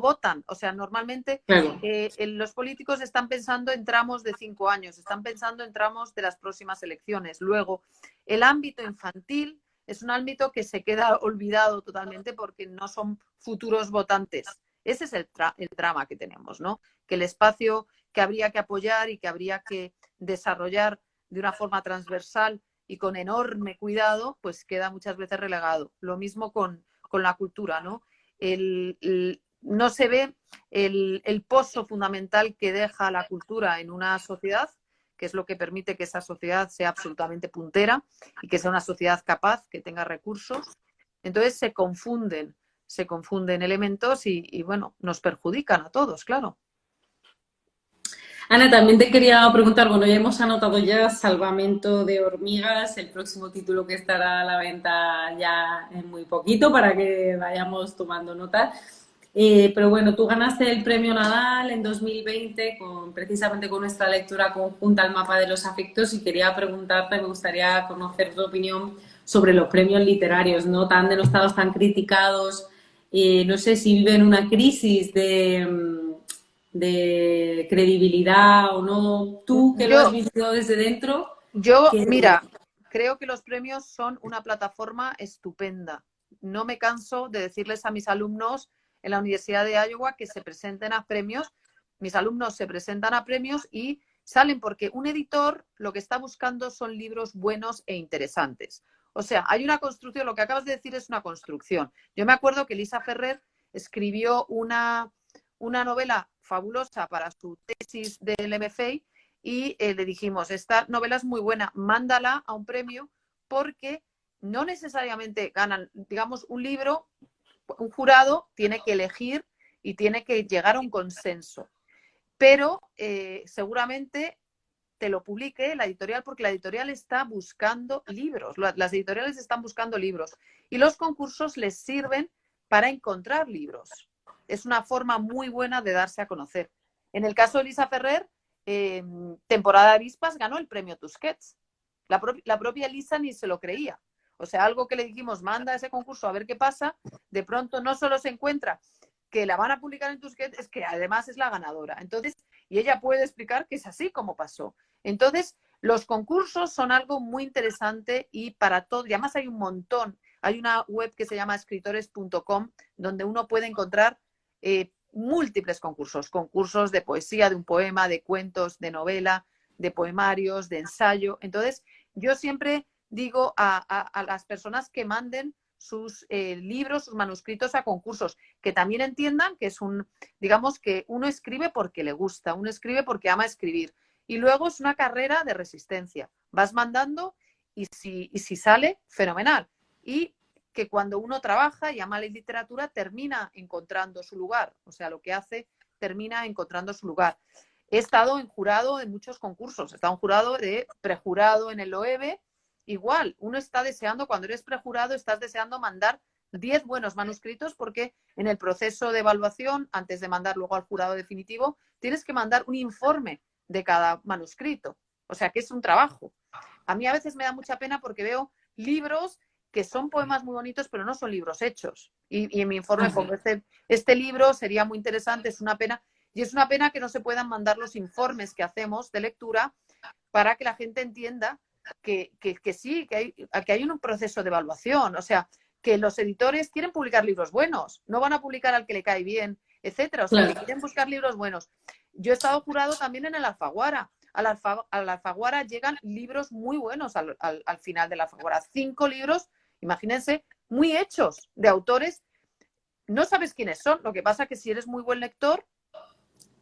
votan. O sea, normalmente Claro. los políticos están pensando en tramos de 5 años, están pensando en tramos de las próximas elecciones. Luego, el ámbito infantil es un ámbito que se queda olvidado totalmente porque no son futuros votantes. Ese es el drama que tenemos, ¿no? Que el espacio que habría que apoyar y que habría que desarrollar de una forma transversal y con enorme cuidado, pues queda muchas veces relegado. Lo mismo con la cultura, ¿no? No se ve el pozo fundamental que deja la cultura en una sociedad, que es lo que permite que esa sociedad sea absolutamente puntera y que sea una sociedad capaz, que tenga recursos. Entonces se confunden elementos y bueno, nos perjudican a todos, claro. Ana, también te quería preguntar, bueno, ya hemos anotado ya Salvamento de hormigas, el próximo título que estará a la venta ya en muy poquito para que vayamos tomando nota. Pero bueno, tú ganaste el premio Nadal en 2020 precisamente con nuestra lectura conjunta al mapa de los afectos y quería preguntarte, me gustaría conocer tu opinión sobre los premios literarios, ¿no? Tan denostados, tan criticados. No sé si viven una crisis de credibilidad o no. Tú que lo has visto desde dentro. Mira, creo que los premios son una plataforma estupenda. No me canso de decirles a mis alumnos en la Universidad de Iowa que se presenten a premios. Mis alumnos se presentan a premios y salen porque un editor lo que está buscando son libros buenos e interesantes. O sea, hay una construcción, lo que acabas de decir es una construcción. Yo me acuerdo que Elisa Ferrer escribió una novela fabulosa para su tesis del MFA y le dijimos, esta novela es muy buena, mándala a un premio porque no necesariamente ganan, digamos, un libro, un jurado tiene que elegir y tiene que llegar a un consenso, pero seguramente te lo publique la editorial porque la editorial está buscando libros, las editoriales están buscando libros y los concursos les sirven para encontrar libros. Es una forma muy buena de darse a conocer. En el caso de Elisa Ferrer, temporada de avispas ganó el premio Tusquets. La propia Elisa ni se lo creía. O sea, algo que le dijimos, manda ese concurso a ver qué pasa, de pronto no solo se encuentra que la van a publicar en Tusquets, es que además es la ganadora. Entonces, y ella puede explicar que es así como pasó. Entonces, los concursos son algo muy interesante y para todo, y además hay un montón. Hay una web que se llama escritores.com donde uno puede encontrar múltiples concursos, concursos de poesía, de un poema, de cuentos, de novela, de poemarios, de ensayo. Entonces, yo siempre digo a las personas que manden sus libros, sus manuscritos a concursos, que también entiendan que es digamos que uno escribe porque le gusta, uno escribe porque ama escribir. Y luego es una carrera de resistencia. Vas mandando y si sale, fenomenal. Y que cuando uno trabaja y ama la literatura, termina encontrando su lugar. O sea, lo que hace, termina encontrando su lugar. He estado en jurado de muchos concursos. He estado en jurado de prejurado en el OEB. Igual, uno está deseando, cuando eres prejurado, estás deseando mandar 10 buenos manuscritos porque en el proceso de evaluación, antes de mandar luego al jurado definitivo, tienes que mandar un informe de cada manuscrito. O sea, que es un trabajo. A mí a veces me da mucha pena porque veo libros que son poemas muy bonitos, pero no son libros hechos. Y en mi informe pongo, este libro sería muy interesante, es una pena. Y es una pena que no se puedan mandar los informes que hacemos de lectura para que la gente entienda que sí, que hay un proceso de evaluación. O sea, que los editores quieren publicar libros buenos, no van a publicar al que le cae bien, etcétera. O sea, claro, que quieren buscar libros buenos. Yo he estado jurado también en el Alfaguara. Al Alfaguara llegan libros muy buenos al final del Alfaguara. 5 libros, imagínense, muy hechos de autores. No sabes quiénes son. Lo que pasa es que si eres muy buen lector,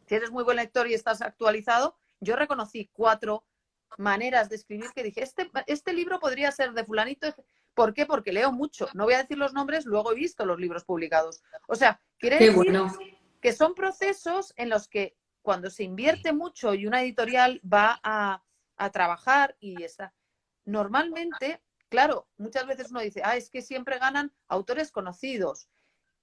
y estás actualizado, yo reconocí 4 maneras de escribir que dije, este libro podría ser de fulanito. ¿Por qué? Porque leo mucho. No voy a decir los nombres, luego he visto los libros publicados. O sea, quiere decir que son procesos en los que cuando se invierte mucho y una editorial va a trabajar y está. Normalmente, claro, muchas veces uno dice, es que siempre ganan autores conocidos.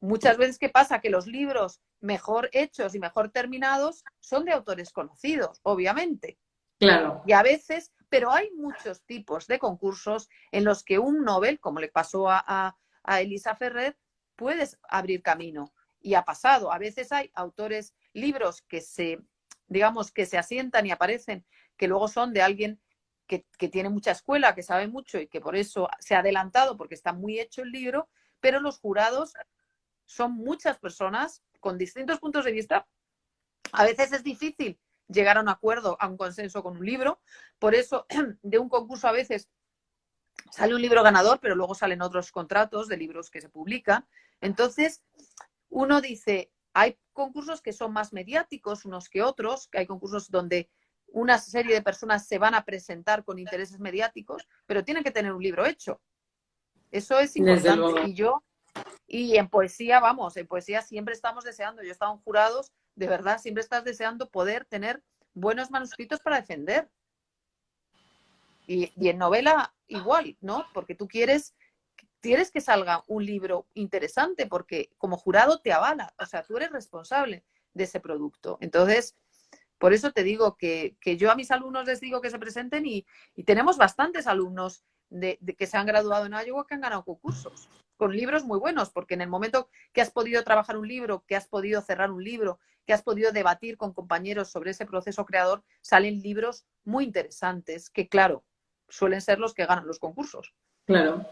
Muchas veces, ¿qué pasa? Que los libros mejor hechos y mejor terminados son de autores conocidos, obviamente. Claro. Y a veces, pero hay muchos tipos de concursos en los que un Nobel, como le pasó a Elisa Ferrer, puedes abrir camino. Y ha pasado. A veces hay autores, libros que digamos, que se asientan y aparecen, que luego son de alguien que tiene mucha escuela, que sabe mucho y que por eso se ha adelantado porque está muy hecho el libro, pero los jurados son muchas personas con distintos puntos de vista. A veces es difícil llegar a un acuerdo, a un consenso con un libro. Por eso, de un concurso a veces sale un libro ganador, pero luego salen otros contratos de libros que se publican. Entonces, uno dice, hay concursos que son más mediáticos unos que otros, que hay concursos donde una serie de personas se van a presentar con intereses mediáticos, pero tienen que tener un libro hecho. Eso es importante. Y en poesía, vamos, en poesía siempre estamos deseando, yo he estado en jurados, de verdad, siempre estás deseando poder tener buenos manuscritos para defender. Y en novela igual, ¿no? Porque tú quieres que salga un libro interesante, porque como jurado te avala, o sea, tú eres responsable de ese producto. Entonces, por eso te digo que yo a mis alumnos les digo que se presenten y tenemos bastantes alumnos de que se han graduado en Iowa que han ganado concursos con libros muy buenos, porque en el momento que has podido trabajar un libro, que has podido cerrar un libro, que has podido debatir con compañeros sobre ese proceso creador, salen libros muy interesantes que, claro, suelen ser los que ganan los concursos. Claro.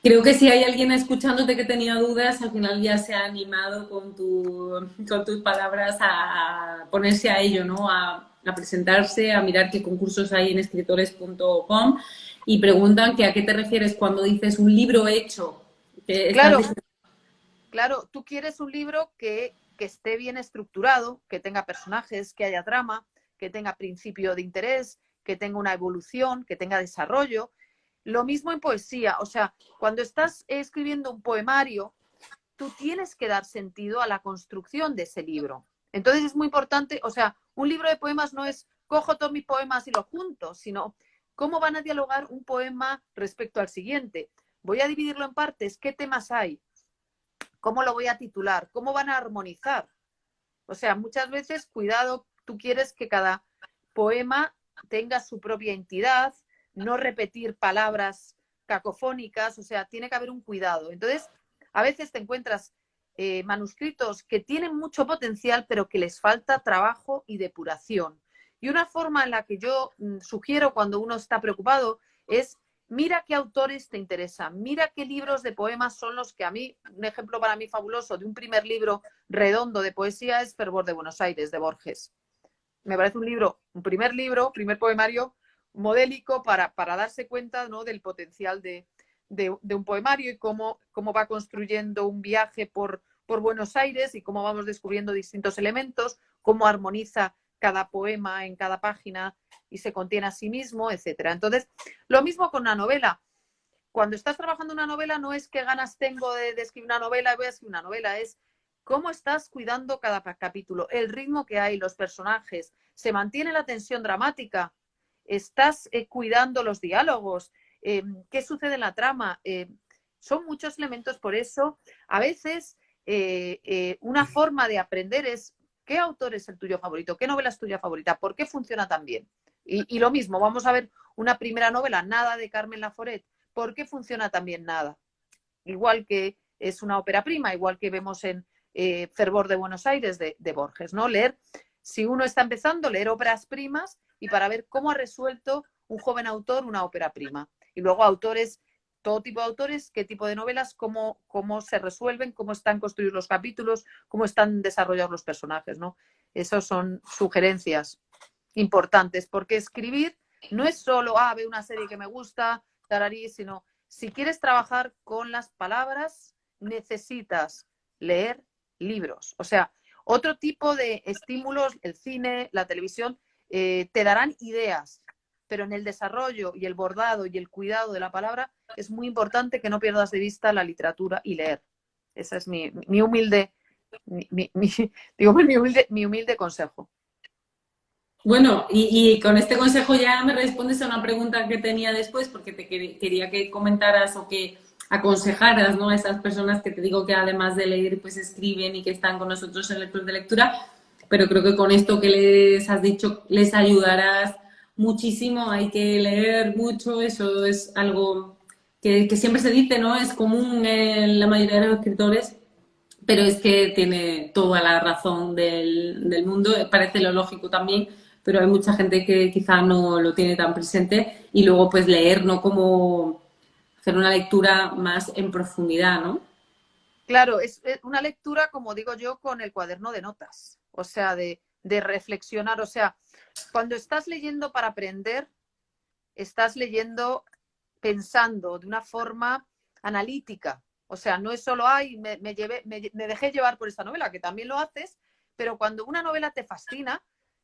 Creo que si hay alguien escuchándote que tenía dudas, al final ya se ha animado con tus palabras a ponerse a ello, ¿no? A presentarse, a mirar qué concursos hay en escritores.com y preguntan que a qué te refieres cuando dices un libro hecho. Claro, tú quieres un libro que esté bien estructurado, que tenga personajes, que haya trama, que tenga principio de interés, que tenga una evolución, que tenga desarrollo. Lo mismo en poesía, o sea, cuando estás escribiendo un poemario, tú tienes que dar sentido a la construcción de ese libro. Entonces es muy importante, o sea, un libro de poemas no es cojo todos mis poemas y los junto, sino cómo van a dialogar un poema respecto al siguiente. Voy a dividirlo en partes, ¿qué temas hay? ¿Cómo lo voy a titular? ¿Cómo van a armonizar? O sea, muchas veces, cuidado tú quieres que cada poema tenga su propia entidad, no repetir palabras cacofónicas, o sea, tiene que haber un cuidado. Entonces, a veces te encuentras manuscritos que tienen mucho potencial, pero que les falta trabajo y depuración. Y una forma en la que yo sugiero cuando uno está preocupado es: mira qué autores te interesan, mira qué libros de poemas son los que a mí, un ejemplo para mí fabuloso de un primer libro redondo de poesía es Fervor de Buenos Aires, de Borges. Me parece un primer libro, primer poemario modélico para darse cuenta, ¿no?, del potencial de un poemario y cómo va construyendo un viaje por Buenos Aires y cómo vamos descubriendo distintos elementos, cómo armoniza cada poema en cada página y se contiene a sí mismo, etcétera. Entonces, lo mismo con una novela. Cuando estás trabajando una novela no es qué ganas tengo de escribir una novela y voy a escribir una novela, es cómo estás cuidando cada capítulo, el ritmo que hay, los personajes, se mantiene la tensión dramática, estás cuidando los diálogos, qué sucede en la trama. Son muchos elementos, por eso a veces una forma de aprender es qué autor es el tuyo favorito, qué novela es tuya favorita, por qué funciona tan bien. Y lo mismo, vamos a ver una primera novela, Nada, de Carmen Laforet, ¿por qué funciona tan bien Nada? Igual que es una ópera prima, igual que vemos en Fervor de Buenos Aires de Borges, ¿no? Leer, si uno está empezando, leer óperas primas y para ver cómo ha resuelto un joven autor una ópera prima. Y luego autores, todo tipo de autores, qué tipo de novelas, cómo se resuelven, cómo están construidos los capítulos, cómo están desarrollados los personajes, ¿no? Esas son sugerencias importantes, porque escribir no es solo, veo una serie que me gusta, tararí, sino si quieres trabajar con las palabras, necesitas leer libros. O sea, otro tipo de estímulos, el cine, la televisión, te darán ideas, pero en el desarrollo y el bordado y el cuidado de la palabra es muy importante que no pierdas de vista la literatura y leer. Ese es mi humilde, mi humilde consejo. Bueno, y con este consejo ya me respondes a una pregunta que tenía después, porque quería que comentaras o que aconsejaras, ¿no?, a esas personas que te digo que además de leer, pues escriben y que están con nosotros en el club de lectura, pero creo que con esto que les has dicho les ayudarás muchísimo. Hay que leer mucho, eso es algo que siempre se dice, ¿no? Es común en la mayoría de los escritores, pero es que tiene toda la razón del mundo, parece lo lógico también, pero hay mucha gente que quizá no lo tiene tan presente, y luego pues leer, ¿no?, como hacer una lectura más en profundidad, ¿no? Claro, es una lectura, como digo yo, con el cuaderno de notas, o sea, de reflexionar, o sea, cuando estás leyendo para aprender, estás leyendo pensando de una forma analítica, o sea, no es solo, me dejé llevar por esta novela, que también lo haces, pero cuando una novela te fascina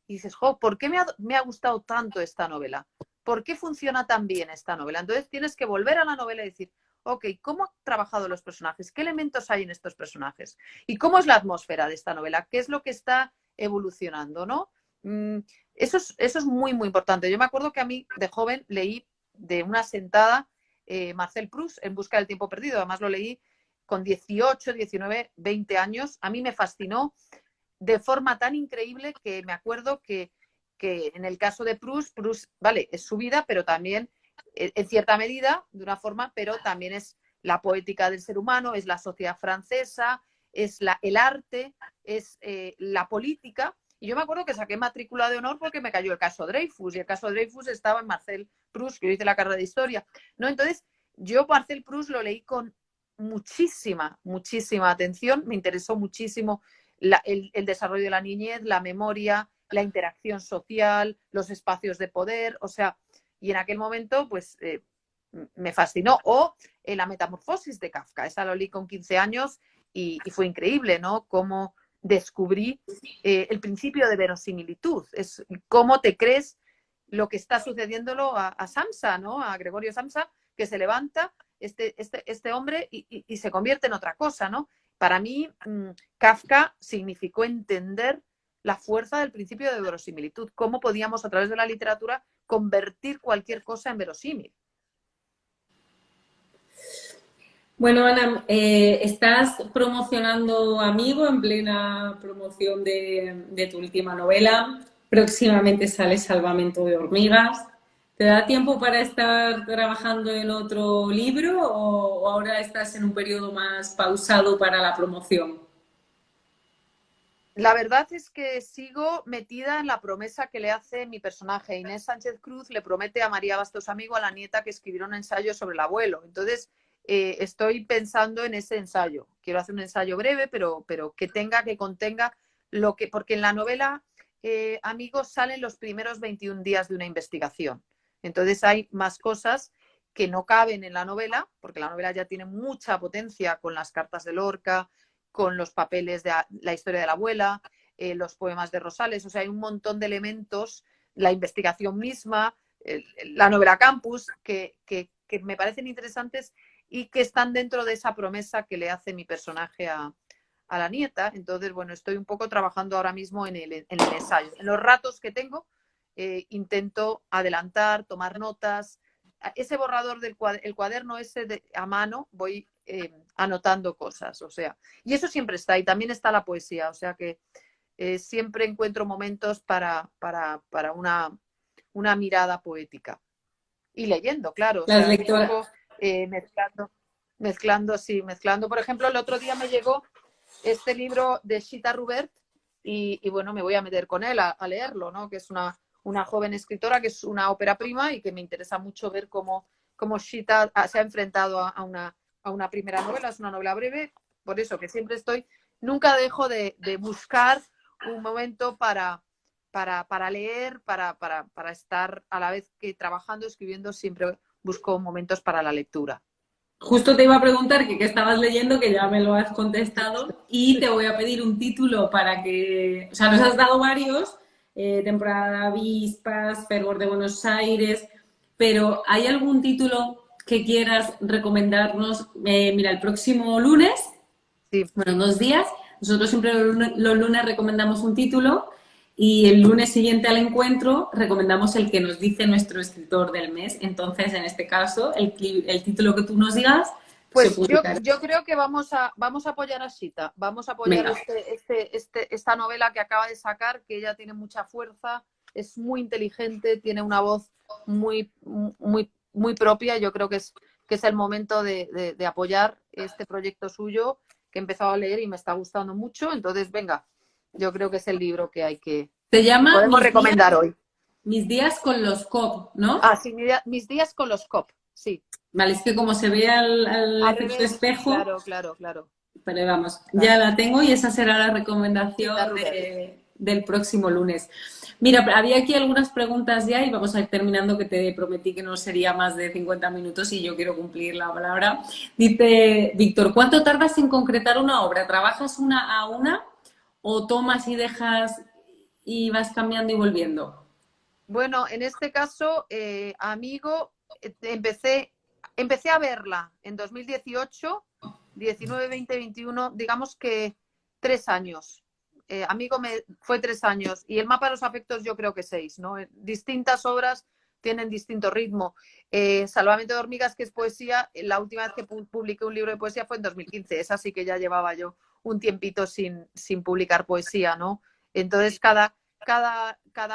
y dices, ¿por qué me ha gustado tanto esta novela? ¿Por qué funciona tan bien esta novela? Entonces tienes que volver a la novela y decir, ok, ¿cómo han trabajado los personajes? ¿Qué elementos hay en estos personajes? ¿Y cómo es la atmósfera de esta novela? ¿Qué es lo que está evolucionando, no? Eso es muy, muy importante. Yo me acuerdo que a mí, de joven, leí de una sentada Marcel Proust, En busca del tiempo perdido. Además lo leí con 18, 19, 20 años. A mí me fascinó de forma tan increíble que me acuerdo que en el caso de Proust, vale, es su vida, pero también en cierta medida, de una forma, pero también es la poética del ser humano, es la sociedad francesa, es el arte, es la política. Y yo me acuerdo que saqué matrícula de honor porque me cayó el caso Dreyfus, y el caso Dreyfus estaba en Marcel Proust, que yo hice la carrera de historia, ¿no? Entonces, yo Marcel Proust lo leí con muchísima, muchísima atención, me interesó muchísimo el desarrollo de la niñez, la memoria, la interacción social, los espacios de poder, o sea, y en aquel momento, pues, me fascinó. O La metamorfosis de Kafka, esa lo leí con 15 años y fue increíble, ¿no? Cómo descubrí el principio de verosimilitud, es cómo te crees lo que está sucediéndolo a Samsa, ¿no? A Gregorio Samsa, que se levanta este hombre y se convierte en otra cosa, ¿no? Para mí, Kafka significó entender la fuerza del principio de verosimilitud, cómo podíamos a través de la literatura convertir cualquier cosa en verosímil. Bueno, Ana, estás promocionando Amigo, en plena promoción de tu última novela. Próximamente sale Salvamento de hormigas. ¿Te da tiempo para estar trabajando en otro libro o ahora estás en un periodo más pausado para la promoción? La verdad es que sigo metida en la promesa que le hace mi personaje. Inés Sánchez Cruz le promete a María Bastos Amigo, a la nieta, que escribiera un ensayo sobre el abuelo. Entonces, estoy pensando en ese ensayo. Quiero hacer un ensayo breve, pero que contenga lo que, porque en la novela Amigos salen los primeros 21 días de una investigación. Entonces hay más cosas que no caben en la novela, porque la novela ya tiene mucha potencia con las cartas de Lorca, con los papeles de la historia de la abuela, los poemas de Rosales, o sea, hay un montón de elementos, la investigación misma, la novela Campus, que me parecen interesantes y que están dentro de esa promesa que le hace mi personaje a la nieta. Entonces, bueno, estoy un poco trabajando ahora mismo en el ensayo. En los ratos que tengo, intento adelantar, tomar notas. Ese borrador del cuaderno ese a mano, voy anotando cosas, o sea, y eso siempre está, y también está la poesía, o sea que siempre encuentro momentos para una mirada poética. Y leyendo, claro, o Las sea, un lectoras. poco mezclando. Por ejemplo, el otro día me llegó este libro de Chita Rubert y bueno, me voy a meter con él a leerlo, ¿no? Que es una joven escritora, que es una ópera prima y que me interesa mucho ver cómo Chita se ha enfrentado a una primera novela. Es una novela breve, por eso que siempre nunca dejo de buscar un momento para leer, para estar a la vez que trabajando, escribiendo, siempre busco momentos para la lectura. Justo te iba a preguntar que qué estabas leyendo, que ya me lo has contestado, y te voy a pedir un título para que, o sea, nos has dado varios, Temporada de avispas, Fervor de Buenos Aires, pero ¿hay algún título que quieras recomendarnos? Mira, el próximo lunes, Sí. bueno, en 2 días, nosotros siempre los lunes recomendamos un título y el lunes siguiente al encuentro recomendamos el que nos dice nuestro escritor del mes. Entonces, en este caso, el título que tú nos digas se Pues yo, publicará. yo creo que vamos a apoyar a Sita, vamos a apoyar Venga, esta novela que acaba de sacar, que ella tiene mucha fuerza, es muy inteligente, tiene una voz muy propia. Yo creo que es el momento de apoyar este proyecto suyo, que he empezado a leer y me está gustando mucho. Entonces, venga, yo creo que es el libro se que llama podemos recomendar hoy. Mis días con los COP, Ah, ¿no? sí, mis días con los COP, sí. Vale, es que como se ve al Al efecto revés, espejo, claro. pero vamos, ya Claro. la tengo y esa será la Sita recomendación Rubert. del próximo lunes. Mira, había aquí algunas preguntas ya y vamos a ir terminando, que te prometí que no sería más de 50 minutos y yo quiero cumplir la palabra. Dice Víctor, ¿cuánto tardas en concretar una obra? ¿Trabajas una a una o tomas y dejas y vas cambiando y volviendo? Bueno, en este caso, Amigo, empecé a verla en 2018, 19, 20, 21, digamos que 3 años. Amigo fue 3 años y el mapa de los afectos yo creo que 6, ¿no? Distintas obras tienen distinto ritmo. Salvamento de hormigas, que es poesía, la última vez que publiqué un libro de poesía fue en 2015. Esa sí que ya llevaba yo un tiempito sin publicar poesía, ¿no? Entonces, cada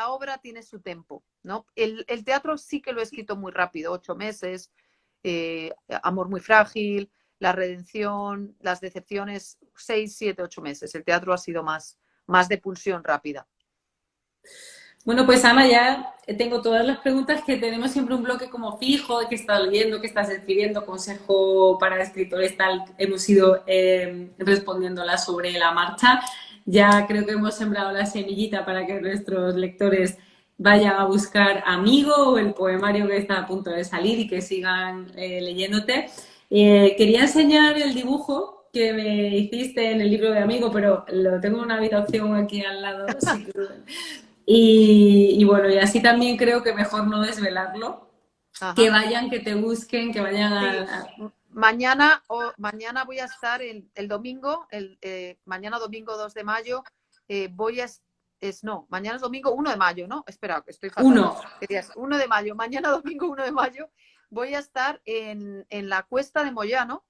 obra tiene su tempo, ¿no? El teatro sí que lo he escrito muy rápido, 8 meses, Amor muy frágil, La redención, Las decepciones, 6, 7, 8 meses. El teatro ha sido más de pulsión rápida. Bueno, pues Ana, ya tengo todas las preguntas, que tenemos siempre un bloque como fijo de qué estás leyendo, qué estás escribiendo, consejo para escritores, tal. Hemos ido respondiéndolas sobre la marcha. Ya creo que hemos sembrado la semillita para que nuestros lectores vayan a buscar Amigo o el poemario que está a punto de salir y que sigan leyéndote. Quería enseñar el dibujo que me hiciste en el libro de Amigo, pero lo tengo en una habitación aquí al lado. Así que y bueno, y así también creo que mejor no desvelarlo. Que Ajá. vayan, que te busquen, que vayan Sí, a... mañana voy a estar el domingo, mañana domingo 2 de mayo, voy a... no, mañana es domingo 1 de mayo, ¿no? Espera, estoy fatal. Uno, 1 de mayo, mañana domingo 1 de mayo, voy a estar en la Cuesta de Moyano,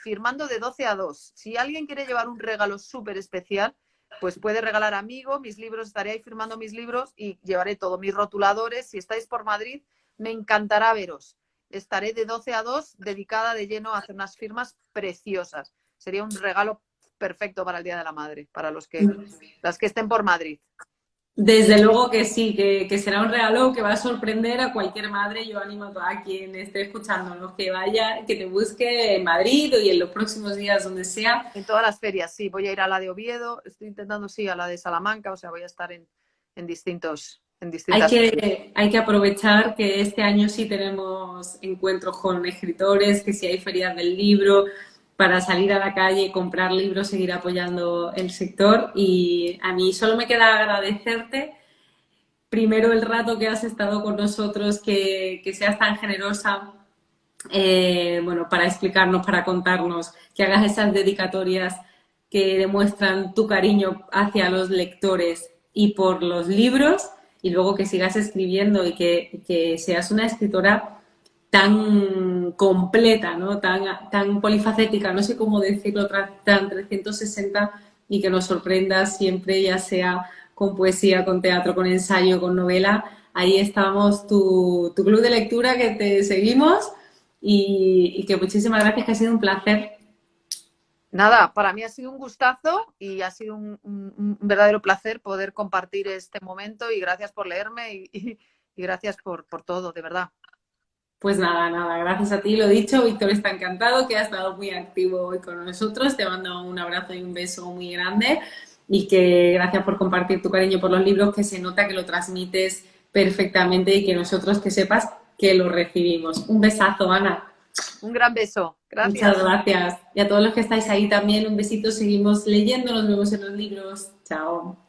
firmando de 12 a 2. Si alguien quiere llevar un regalo súper especial, pues puede regalar amigo, mis libros, estaré ahí firmando mis libros y llevaré todos mis rotuladores. Si estáis por Madrid, me encantará veros. Estaré de 12 a 2 dedicada de lleno a hacer unas firmas preciosas. Sería un regalo perfecto para el Día de la Madre, para las que estén por Madrid. Desde luego que sí, que será un regalo que va a sorprender a cualquier madre. Yo animo a toda quien esté escuchándonos que vaya, que te busque en Madrid y en los próximos días donde sea. En todas las ferias, sí. Voy a ir a la de Oviedo, estoy intentando, sí, a la de Salamanca, o sea, voy a estar en distintas ferias. Hay que aprovechar que este año sí tenemos encuentros con escritores, que si hay ferias del libro, para salir a la calle, comprar libros, seguir apoyando el sector. Y a mí solo me queda agradecerte primero el rato que has estado con nosotros, que seas tan generosa, bueno, para explicarnos, para contarnos, que hagas esas dedicatorias que demuestran tu cariño hacia los lectores y por los libros, y luego que sigas escribiendo y que seas una escritora tan completa, ¿no? Tan polifacética, no sé cómo decirlo, tan 360 y que nos sorprenda siempre, ya sea con poesía, con teatro, con ensayo, con novela. Ahí estamos, tu club de lectura, que te seguimos y que muchísimas gracias, que ha sido un placer. Nada, para mí ha sido un gustazo y ha sido un verdadero placer poder compartir este momento y gracias por leerme y gracias por todo, de verdad. Pues nada, gracias a ti, lo dicho, Víctor está encantado, que ha estado muy activo hoy con nosotros, te mando un abrazo y un beso muy grande y que gracias por compartir tu cariño por los libros, que se nota que lo transmites perfectamente y que nosotros, que sepas que lo recibimos. Un besazo, Ana. Un gran beso. Muchas Gracias. gracias. Y a todos los que estáis ahí también, un besito, seguimos leyendo, nos vemos en los libros. Chao.